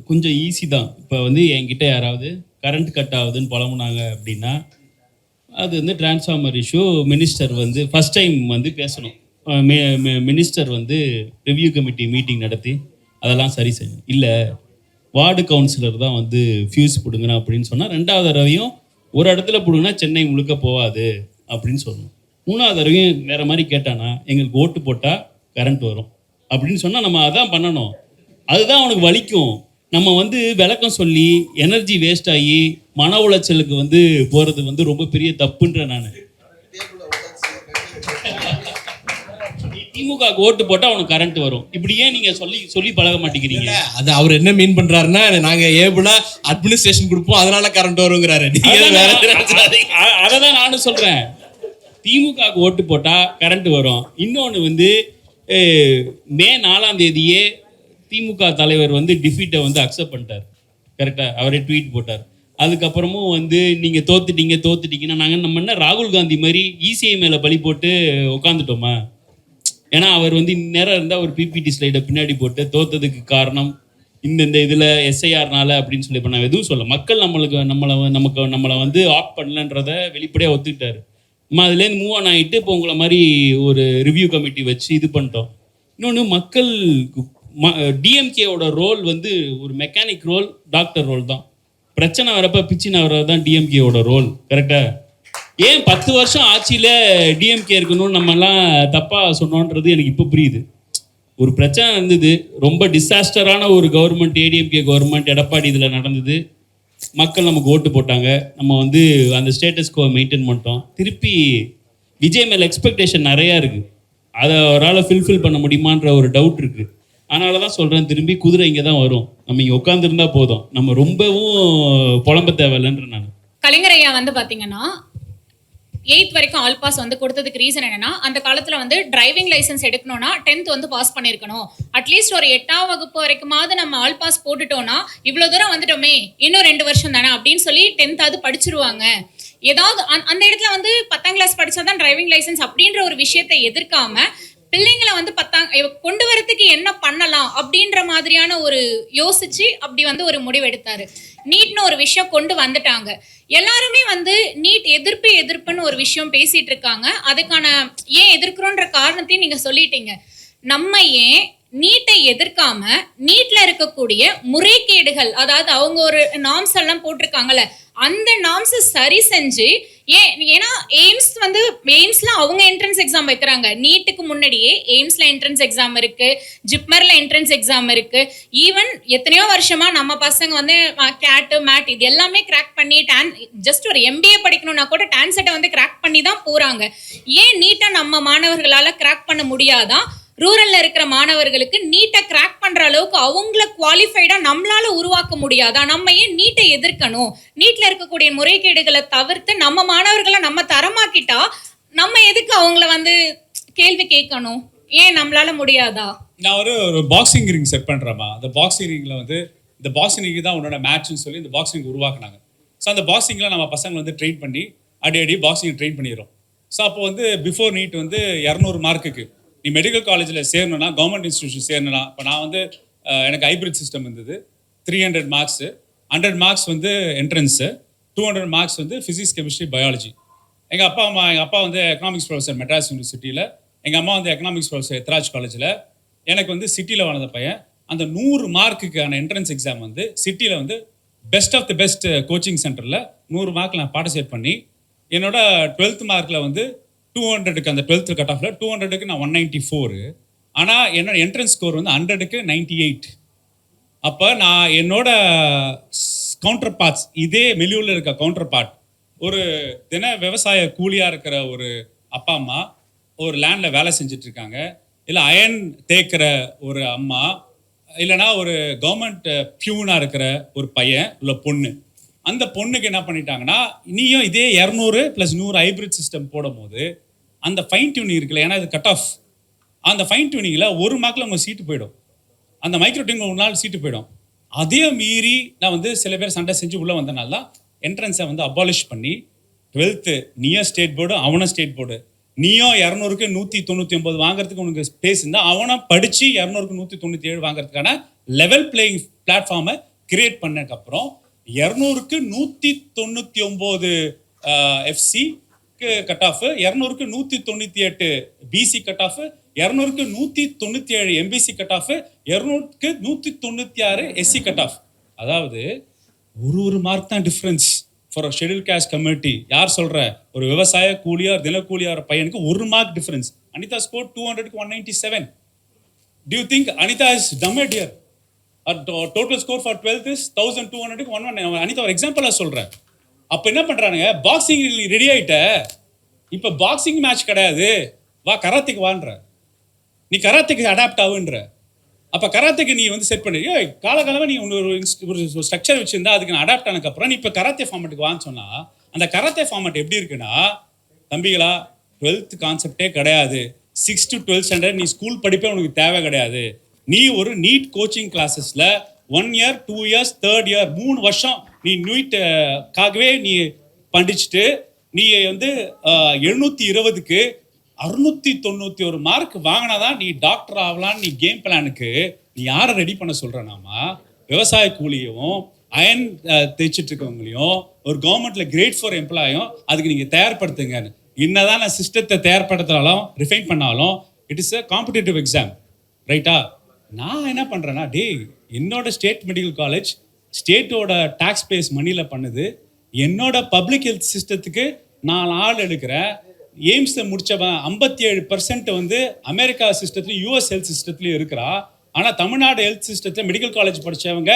கொஞ்சம் ஈஸி தான். இப்போ என்கிட்ட யாராவது கரண்ட் கட் ஆகுதுன்னு புலம்புனாங்க அப்படின்னா, அது வந்து டிரான்ஸ்ஃபார்மர் இஷ்யூ மினிஸ்டர் வந்து ஃபர்ஸ்ட் டைம் வந்து பேசணும். மினிஸ்டர் வந்து ரிவ்யூ கமிட்டி மீட்டிங் நடத்தி அதெல்லாம் சரி செய்யணும். இல்லை வார்டு கவுன்சிலர் தான் வந்து ஃபியூஸ் பிடுங்கணும் அப்படின்னு சொன்னால், 2வது தடவையும் ஒரு இடத்துல பிடுங்கினா சென்னை முழுக்க போகாது அப்படின்னு சொல்லணும். 3வது தடவையும் வேறு மாதிரி கேட்டானா எங்களுக்கு ஓட்டு போட்டால் கரண்ட் வரும் அப்படின்னு சொன்னால் நம்ம அதான் பண்ணணும். அதுதான் அவனுக்கு வலிக்கும். நம்ம வந்து விளக்கம் சொல்லி எனர்ஜி வேஸ்ட் ஆகி மன உளைச்சலுக்கு வந்து போகிறது வந்து ரொம்ப பெரிய தப்புன்ற நான். திமுக ஓட்டு போட்டால் அவனுக்கு கரண்ட் வரும், இப்படி ஏன் நீங்கள் சொல்லி பழக மாட்டேங்கிறீங்க? அது அவர் என்ன மீன் பண்றாருன்னா, நாங்க ஏபுனா அட்மினிஸ்ட்ரேஷன் கொடுப்போம் அதனால கரண்ட் வருங்கிறாரு. அதை தான் நானும் சொல்கிறேன். திமுக ஓட்டு போட்டால் கரண்ட் வரும். இன்னொன்று வந்து மே 4ஆம் தேதியே திமுக தலைவர் வந்து டிஃபீட்டை வந்து அக்செப்ட் பண்ணிட்டார். கரெக்டாக அவரே ட்வீட் போட்டார். அதுக்கப்புறமும் வந்து நீங்கள் தோத்துட்டீங்கன்னா நாங்கள் நம்ம என்ன ராகுல் காந்தி மாதிரி இசிஐ மேலே பழி போட்டு உட்காந்துட்டோமா? ஏன்னா அவர் வந்து இந்நேரம் இருந்தால் ஒரு பிபிடி ஸ்லைடை பின்னாடி போட்டு தோத்ததுக்கு காரணம் இந்த இதில் எஸ்ஐஆர்னால அப்படின்னு சொல்லி. இப்போ நான் எதுவும் சொல்ல, மக்கள் நம்மளை வந்து ஆப்ட் பண்ணலன்றத வெளிப்படையாக ஒத்துக்கிட்டாரு. நம்ம அதுலேருந்து மூவ் ஆன் ஆகிட்டு இப்போ உங்களை மாதிரி ஒரு ரிவ்யூ கமிட்டி வச்சு இது பண்ணிட்டோம். இன்னொன்று மக்கள் டிஎம்கேவோட ரோல் வந்து ஒரு மெக்கானிக் ரோல், டாக்டர் ரோல் தான். பிரச்சனை வரப்போ பிச்சின வர்றது தான் டிஎம்கேவோட ரோல். கரெக்டாக ஏன் 10 வருஷம் ஆட்சியில் டிஎம்கே இருக்கணும்னு நம்மலாம் தப்பாக சொன்னோன்றது எனக்கு இப்போ புரியுது. ஒரு பிரச்சனை இருந்தது, ரொம்ப டிசாஸ்டரான ஒரு கவர்மெண்ட், ஏடிஎம்கே கவர்மெண்ட், எடப்பாடி இதில் நடந்தது. மக்கள் நமக்கு ஓட்டு போட்டாங்க, நம்ம வந்து அந்த ஸ்டேட்டஸ் கோ மெயின்டைன் பண்ணிட்டோம். திருப்பி விஜய் மேலே எக்ஸ்பெக்டேஷன் நிறையா இருக்குது, அதை அவரால் ஃபில்ஃபில் பண்ண முடியுமான்ற ஒரு டவுட் இருக்குது. அதனால தான் சொல்கிறேன், திரும்பி குதிரை இங்கே தான் வரும். நம்ம இங்கே உட்காந்துருந்தா போதும், நம்ம ரொம்பவும் புலம்ப தேவையில்லைன்ற நான். கலைஞர் ஐயா வந்து பார்த்தீங்கன்னா 8th வரைக்கும் ஆல் பாஸ் வந்து கொடுத்ததுக்கு ரீசன் என்னன்னா, அந்த காலத்தில் வந்து டிரைவிங் லைசன்ஸ் எடுக்கணும்னா 10th வந்து பாஸ் பண்ணியிருக்கணும். அட்லீஸ்ட் ஒரு 8ஆம் வகுப்பு வரைக்குமாவது நம்ம ஆல் பாஸ் போட்டுட்டோம்னா இவ்வளோ தூரம் வந்துட்டோமே, இன்னும் 2 வருஷம் தானே அப்படின்னு சொல்லி 10th படிச்சிருவாங்க. ஏதாவது அந்த இடத்துல வந்து 10ஆம் கிளாஸ் படித்தாதான் டிரைவிங் லைசன்ஸ் அப்படின்ற ஒரு விஷயத்தை எதிர்க்காம பிள்ளைங்களை வந்து கொண்டு வரதுக்கு என்ன பண்ணலாம் அப்படின்ற மாதிரியான ஒரு யோசிச்சு அப்படி வந்து ஒரு முடிவு எடுத்தாரு. நீட்னு ஒரு விஷயம் கொண்டு வந்துட்டாங்க. எல்லாருமே வந்து நீட் எதிர்ப்புன்னு ஒரு விஷயம் பேசிட்டு இருக்காங்க. அதுக்கான ஏன் எதிர்க்கிறோன்ற காரணத்தையும் நீங்க சொல்லிட்டீங்க. நம்ம ஏன் நீட்டை எதிர்க்காம நீட்ல இருக்கக்கூடிய முறைகேடுகள், அதாவது அவங்க ஒரு நார்ம்ஸ் எல்லாம் போட்டிருக்காங்கல்ல, அந்த நார்ம்ஸை சரி செஞ்சு ஏன்னா எய்ம்ஸ்ல அவங்க என்ட்ரன்ஸ் எக்ஸாம் வைக்கிறாங்க. நீட்டுக்கு முன்னாடியே எய்ம்ஸ்ல என்ட்ரன்ஸ் எக்ஸாம் இருக்கு, ஜிப்மர்ல என்ட்ரன்ஸ் எக்ஸாம் இருக்கு. ஈவன் எத்தனையோ வருஷமா நம்ம பசங்க வந்து கேட் மேட் இது எல்லாமே கிராக் பண்ணி ஜஸ்ட் ஒரு எம்பிஏ படிக்கணும்னா கூட டான்செட்டை வந்து கிராக் பண்ணி தான் போறாங்க. ஏன் நீட்டை நம்ம மாணவர்களால கிராக் பண்ண முடியாதான்? ரூரல்ல இருக்கிற மாணவர்களுக்கு நீட்டை கிராக் பண்ற அளவுக்கு அவங்கள குவாலிஃபைடா நம்மளால உருவாக்க முடியாதா? நம்ம ஏன் நீட்டை எதிர்க்கணும்? நீட்ல இருக்கக்கூடிய முறைகேடுகளை தவிர்த்து நம்ம மாணவர்களை நம்ம தரமாக்கிட்டா நம்ம எதுக்கு அவங்கள வந்து கேள்வி கேட்கணும்? ஏன் நம்மளால முடியாதா? நான் ஒரு பாக்ஸிங் ரிங் செட் பண்றேமா. அந்த பாக்ஸிங் ரிங்ல வந்து இந்த பாக்ஸிங் ரிங் தான் உன்னோட மேட்ச்னு சொல்லி இந்த பாக்ஸிங் உருவாக்குனாங்க. ஸோ அந்த பாக்ஸிங்ல நம்ம பசங்களை வந்து ட்ரெயின் பண்ணி அடி பாக்ஸிங் ட்ரெயின் பண்ணிடுறோம். ஸோ அப்போ வந்து பிஃபோர் நீட் வந்து 200 மார்க்குக்கு நீ மெடிக்கல் காலேஜில் சேரணும்னா, கவர்மெண்ட் இன்ஸ்டியூஷன் சேரணும்னா, இப்போ நான் வந்து எனக்கு ஹைப்ரிட் சிஸ்டம் இருந்தது. 300 மார்க்ஸு, 100 மார்க்ஸ் வந்து என்ட்ரன்ஸு, 200 மார்க்ஸ் வந்து ஃபிசிக்ஸ், கெமிஸ்ட்ரி, பயாலஜி. எங்கள் அப்பா வந்து எக்கனாமிக்ஸ் ப்ரொஃபஸர் மெட்ராஸ் யூனிவர்சிட்டியில், எங்கள் அம்மா வந்து எக்கனாமிக்ஸ் ப்ரொஃபஸர் எத்ராஜ் காலேஜில். எனக்கு வந்து சிட்டியில் வளர்ந்த பையன். அந்த 100 மார்க்குக்கான என்ட்ரன்ஸ் எக்ஸாம் வந்து சிட்டியில் வந்து best of the best coaching சென்டரில் 100 மார்க்கில் நான் பார்ட்டிசிபேட் பண்ணி என்னோட 12th மார்க்கில் வந்து 200க்கு அந்த 12th கட் ஆஃப்ல 200க்கு நான் 194. ஆனால் என்னோட என்ட்ரன்ஸ் ஸ்கோர் வந்து 100க்கு 98. அப்போ நான் என்னோட கவுண்டர் பார்ட்ஸ், இதே மெலியூரில் இருக்க கவுண்டர் பார்ட், ஒரு தின விவசாய கூலியாக இருக்கிற ஒரு அப்பா அம்மா ஒரு லேண்டில் வேலை செஞ்சுட்டு இருக்காங்க, இல்லை அயன் தேய்க்கிற ஒரு அம்மா, இல்லைனா ஒரு கவர்மெண்ட் பியூனாக இருக்கிற ஒரு பையன் இல்லை பொண்ணு. அந்த பொண்ணுக்கு என்ன பண்ணிட்டாங்கன்னா, நீயும் இதே 200 + 100 ஹைப்ரிட் சிஸ்டம் போடும் போது அந்த ஃபைன் டியூனிங் இருக்குல்ல, ஏன்னா இது கட் ஆஃப், அந்த ஃபைன் டியூனிங்கில் 1 மார்க்கில் உங்கள் சீட்டு போயிடும், அந்த மைக்ரோ டியூனிங் 1 நாள் சீட்டு போயிடும். அதே மீறி நான் வந்து சில பேர் சண்டை செஞ்சு உள்ளே வந்தனால தான் என்ட்ரன்ஸை வந்து அபாலிஷ் பண்ணி 12th நீயும் ஸ்டேட் போர்டு, அவனும் ஸ்டேட் போர்டு, நீயும் 200க்கு 199 வாங்குறதுக்கு உனக்கு ஸ்பேஸ் இருந்தால் அவனை படித்து 200க்கு 197 வாங்குறதுக்கான லெவல் பிளேயிங் பிளாட்ஃபார்மை கிரியேட் பண்ணதுக்கப்புறம் 200க்கு 199 FC 200க்கு கட் ஆஃப், 200க்கு 198 பிசி கட் ஆஃப், 200க்கு 197 எம்பிசி கட் ஆஃப், 200க்கு 196 எஸ்சி கட் ஆஃப். அதாவது ஒரு மார்க் தான் difference for schedule caste community. யார் சொல்ற? ஒரு விவசாய கூலியார் தினக்கூலியார் பையனுக்கு 1 மார்க் டிஃபரன்ஸ். அனிதா ஸ்கோர் 200க்கு 197. Do you think Anita is dumb here? Her total score for 12th is 1200க்கு 119. அனிதா ஒரு எக்ஸாம்பிளா சொல்றேன். அப்ப என்ன பண்றானுங்க, பாக்ஸிங் ரெடி ஆயிட்ட, இப்ப பாக்ஸிங் மேட்ச் கிடையாது, வா கராத்தேக்கு வான்ற, நீ கராத்தேக்கு அடாப்ட் ஆகுன்ற. அப்ப கராத்தேக்கு நீ வந்து செட் பண்ணி காலகாலமா நீ ஒரு ஸ்ட்ரக்சர் வச்சிருந்தா அதுக்கு அடாப்ட் ஆனதுக்கு அப்புறம் நீ இப்ப கராத்தே ஃபார்மேட்டுக்கு வான்னு சொன்னா, அந்த கராத்தே ஃபார்மேட் எப்படி இருக்குன்னா, தம்பிகளா 12th கான்செப்டே கிடையாது, 6 to 12th ஸ்டாண்டர்ட் நீ ஸ்கூல் படிப்பே உனக்கு தேவை கிடையாது. நீ ஒரு NEET coaching கிளாஸஸ்ல 1 year 2 years 3rd year 3 வருஷம் நீ நீட்காகவே நீ படிச்சுட்டு நீ வந்து 720க்கு 691 மார்க் வாங்கினாதான் நீ டாக்டர் ஆகலாம். நீ கேம் பிளானுக்கு நீ யாரை ரெடி பண்ண சொல்றனாமா, விவசாய கூலியும் அயன் தேய்ச்சிட்டு இருக்கவங்களையும் ஒரு கவர்மெண்ட்ல கிரேட் 4 எம்ப்ளாயும் அதுக்கு நீங்க தயார்படுத்துங்கன்னு. என்னதான் நான் சிஸ்டத்தை தயார்படுத்தினாலும் ரிஃபைன் பண்ணாலும் it is a competitive exam, ரைட்டா? நான் என்ன பண்றேன்னா, என்னோட ஸ்டேட் மெடிக்கல் காலேஜ் ஸ்டேட்டோட டாக்ஸ் பேஸ் மணியில பண்ணுது, என்னோட பப்ளிக் ஹெல்த் சிஸ்டத்துக்கு நான் ஆள் எடுக்கிறேன். எய்ம்ஸை முடிச்சவன் 57% வந்து அமெரிக்கா சிஸ்டத்துலையும் யூஎஸ் ஹெல்த் சிஸ்டத்துலையும் இருக்கிறா. ஆனால் தமிழ்நாடு ஹெல்த் சிஸ்டத்தில் மெடிக்கல் காலேஜ் படித்தவங்க,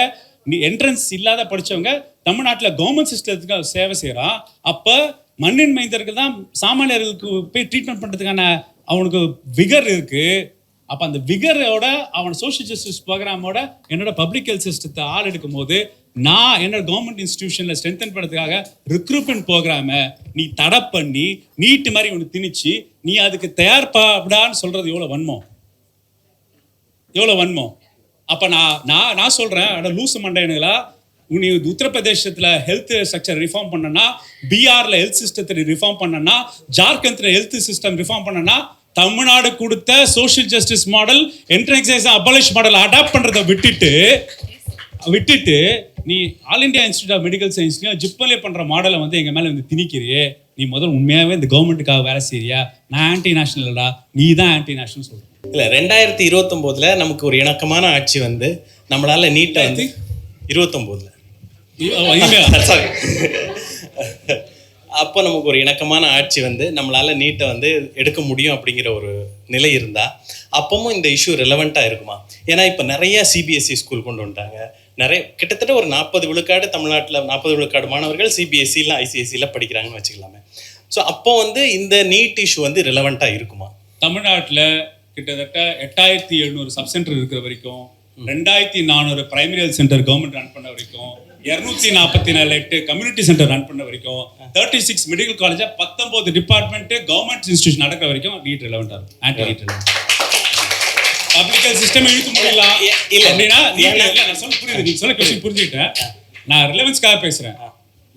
என்ட்ரன்ஸ் இல்லாத படித்தவங்க தமிழ்நாட்டில் கவர்மெண்ட் சிஸ்டத்துக்கு சேவை செய்கிறான். அப்போ மண்ணின் மைந்தர்கள் தான் சாமானியர்களுக்கு போய் ட்ரீட்மெண்ட் பண்ணுறதுக்கான அவனுக்கு விகர் இருக்குது. அப்போ அந்த விகரோட அவன் சோஷியல் ஜஸ்டிஸ் ப்ரோக்ராமோட என்னோட பப்ளிக் ஹெல்த் சிஸ்டத்தை ஆள் எடுக்கும் போது நான் என்னோட கவர்மெண்ட் இன்ஸ்டிடியூஷனில் ஸ்ட்ரென்தன் பண்ணுறதுக்காக ரிக்ரூட்மெண்ட் ப்ரோக்ராமை நீ தடை பண்ணி நீட்டு மாதிரி ஒன்று திணிச்சு நீ அதுக்கு தயார்பாடான்னு சொல்கிறது எவ்வளோ வன்மம், எவ்வளோ வன்மம். அப்போ நான் சொல்கிறேன், லூசு மண்டையனுங்களா, நீ உத்தரப்பிரதேசத்தில் ஹெல்த் ஸ்ட்ரக்சர் ரிஃபார்ம் பண்ணனா, பீகாரில் ஹெல்த் சிஸ்டத்தை ரிஃபார்ம் பண்ணனா, ஜார்க்கண்டில் ஹெல்த் சிஸ்டம் ரிஃபார்ம் பண்ணனா, தமிழ்நாடு கொடுத்த social justice model entrance abolish model adapt பண்ணுறதை விட்டுட்டு நீ all India institute of medical சயின்ஸ்லையும் ஜிப்பலே பண்ணுற மாடலை வந்து எங்கள் மேலே வந்து திணிக்கிறியே. நீ முதல் உண்மையாகவே இந்த கவர்மெண்ட்டுக்காக வேலை செய்யறியா? நான் ஆன்டி நேஷனல்டா, நீ தான் ஆன்டி நேஷனல் சொல்கிறேன். இல்லை, 2029 நமக்கு ஒரு இணக்கமான ஆட்சி வந்து நம்மளால நீட்டை வந்து 29 சாரி அப்போ நமக்கு ஒரு இணக்கமான ஆட்சி வந்து நம்மளால நீட்டை வந்து எடுக்க முடியும் அப்படிங்கிற ஒரு நிலை இருந்தால் அப்பவும் இந்த இஷ்யூ ரெலவெண்ட்டாக இருக்குமா? ஏன்னா இப்போ நிறைய சிபிஎஸ்சி ஸ்கூல் கொண்டு வந்துட்டாங்க. நிறைய கிட்டத்தட்ட ஒரு 40 விழுக்காடு தமிழ்நாட்டில் 40 விழுக்காடு மாணவர்கள் சிபிஎஸ்சியில் ஐசிஎஸ்சியில் படிக்கிறாங்கன்னு வச்சுக்கலாமே. ஸோ அப்போ வந்து இந்த நீட் இஷ்யூ வந்து ரெலவெண்ட்டாக இருக்குமா? தமிழ்நாட்டில் கிட்டத்தட்ட 8700 சப் சென்டர் இருக்கிற வரைக்கும், 2400 primary health centre government run பண்ண வரைக்கும், 244 கம்யூனிட்டி சென்டர் ரன் பண்ண வரைக்கும், 36 medical college, 19 department government institution நடக்கிற வரைக்கும் நீட் ரெலவெண்டா இருக்கும். Anti NEET relevant public health system இழுக்க முடியலாம் அப்படின்னா நான் சொல்ல புரியுது, நீங்க சொல்ல கொஸ்டின் புரிஞ்சுக்கிட்டேன். நான் ரிலவென்ஸ்க்காக பேசுறேன்.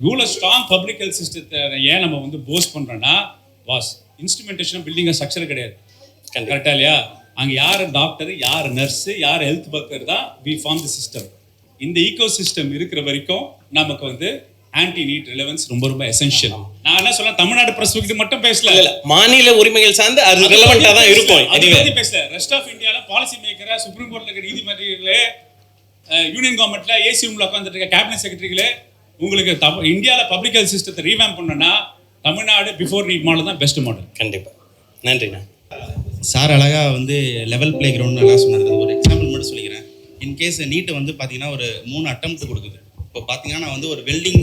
இவ்வளோ ஸ்ட்ராங் பப்ளிக் ஹெல்த் சிஸ்டத்தை ஏன் நம்ம வந்து போஸ்ட் பண்றோம்னா, வாஸ் இன்ஸ்ட்ருமெண்டேஷன் பில்டிங் ஸ்ட்ரக்சர் கிடையாது, கரெக்டா இல்லையா? அங்க யார் டாக்டர், யார் நர்ஸ், யார் ஹெல்த் ஒர்க்கர் தான் வி ஃபார்ம் தி சிஸ்டம். இந்த ஈகோ சிஸ்டம் இருக்கிற வரைக்கும் நமக்கு வந்து ஆன்டி நீட் ரிலவென்ஸ் ரொம்ப ரொம்ப எசென்ஷியல். நான் என்ன சொல்றேன், தமிழ்நாடு பிரஸ்பெக்டிவ் மட்டும் பேசல, மாநில உரிமைகள் சார்ந்து அது ரெலவெண்டா தான் இருக்கும். அது பேசல. ரெஸ்ட் ஆஃப் இந்தியால பாலிசி மேக்கரா, சுப்ரீம் கோர்ட்ல இருக்க நீதிமன்றங்களே, யூனியன் கவர்மெண்ட்ல ஏசி ரூம்ல உட்கார்ந்துட்டு இருக்க கேபினட் செக்ரட்டரிகளே, உங்களுக்கு இந்தியால பப்ளிக் ஹெல்த் சிஸ்டத்தை ரீவேம்ப் பண்ணனா தமிழ்நாடு பிஃபோர் நீட் மாடல் தான் பெஸ்ட் மாடல். கண்டிப்பா. நன்றிண்ணா. சார் அழகாக வந்து லெவல் பிளே கிரவுண்ட் நல்லா சொன்னார். ஒரு எக்ஸாம்பிள் மட்டும் சொல்லிக்கிறேன். இன்கேஸ் நீட்டை வந்து பார்த்தீங்கன்னா ஒரு 3 அட்டம்ப்ட் கொடுக்குது. இப்போ பார்த்தீங்கன்னா நான் வந்து ஒரு வெல்டிங்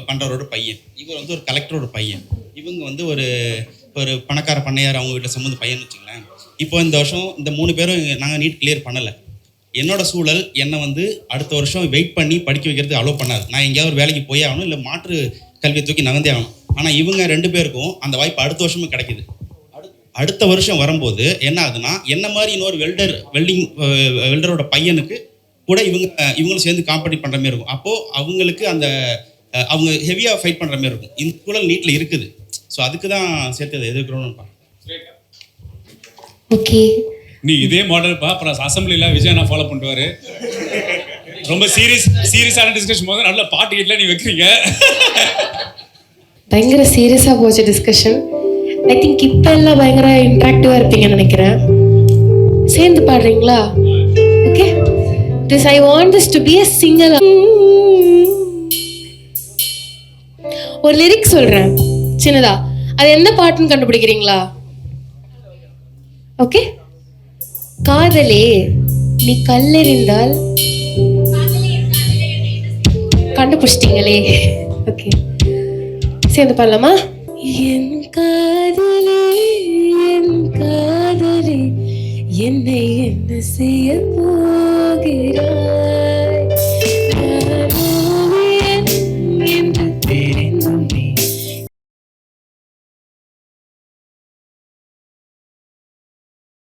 பண்ணுறவரோட பையன், இவர் வந்து ஒரு கலெக்டரோட பையன், இவங்க வந்து ஒரு பணக்கார பண்ணையார் அவங்க வீட்டில் சம்மந்த பையன் வச்சுங்களேன். இப்போ இந்த வருஷம் இந்த 3 பேரும் நாங்கள் நீட் கிளியர் பண்ணலை. என்னோட சூழல் என்னை வந்து அடுத்த வருஷம் வெயிட் பண்ணி படிக்க வைக்கிறதுக்கு அலோவ் பண்ணாது. நான் எங்கேயாவது ஒரு வேலைக்கு போயே ஆகணும், இல்லை மாற்று கல்வியை தூக்கி நகர்ந்தே ஆகணும். ஆனால் இவங்க 2 பேருக்கும் அந்த வாய்ப்பு அடுத்த வருஷமும் கிடைக்குது. அடுத்த வருஷம் வரும்போது என்ன ஆகுதுன்னா, என்ன மாதிரி இன்னொரு வெல்டரோட பையனுக்கு கூட இவங்களும் சேர்ந்து காம்படிட் பண்ணுற மாதிரி இருக்கும். அப்போது அவங்களுக்கு அவங்க ஹெவியாக ஃபைட் பண்ணுற மாதிரி இருக்கும். இந்த சூழல் நீட்டில் இருக்குது. ஸோ அதுக்கு தான் சேர்த்து எதிர்க்கிறோன்னு. ஓகே, நீ இதே மாடல் அப்புறம் அசம்பிளியில் விஜய் நான் ஃபாலோ பண்ணுவாரு. ரொம்ப சீரியஸான டிஸ்கஷன் போது நல்ல பாட்டு கீட்டில் நீ வைக்கிறீங்க. பயங்கர சீரியஸாக போச்சு டிஸ்கஷன். ஐ திங்க் இப்போ எல்லாம் பயங்கர இன்ட்ராக்டிவாக இருப்பீங்கன்னு நினைக்கிறேன். சேர்ந்து பாடுறீங்களா? Okay, this I want this to be a single. ஒரு லிரிக் சொல்கிறேன் சின்னதா, அது என்ன பாட்டுன்னு கண்டுபிடிக்கிறீங்களா? ஓகே. காதலே நீ கல்லெறிந்தால், கண்டுபிடிச்சிட்டீங்களே. ஓகே, சேர்ந்து பாடலாமா? என் காதலே என் காதலே என்னை என்ன செய்ய போகிறாய்,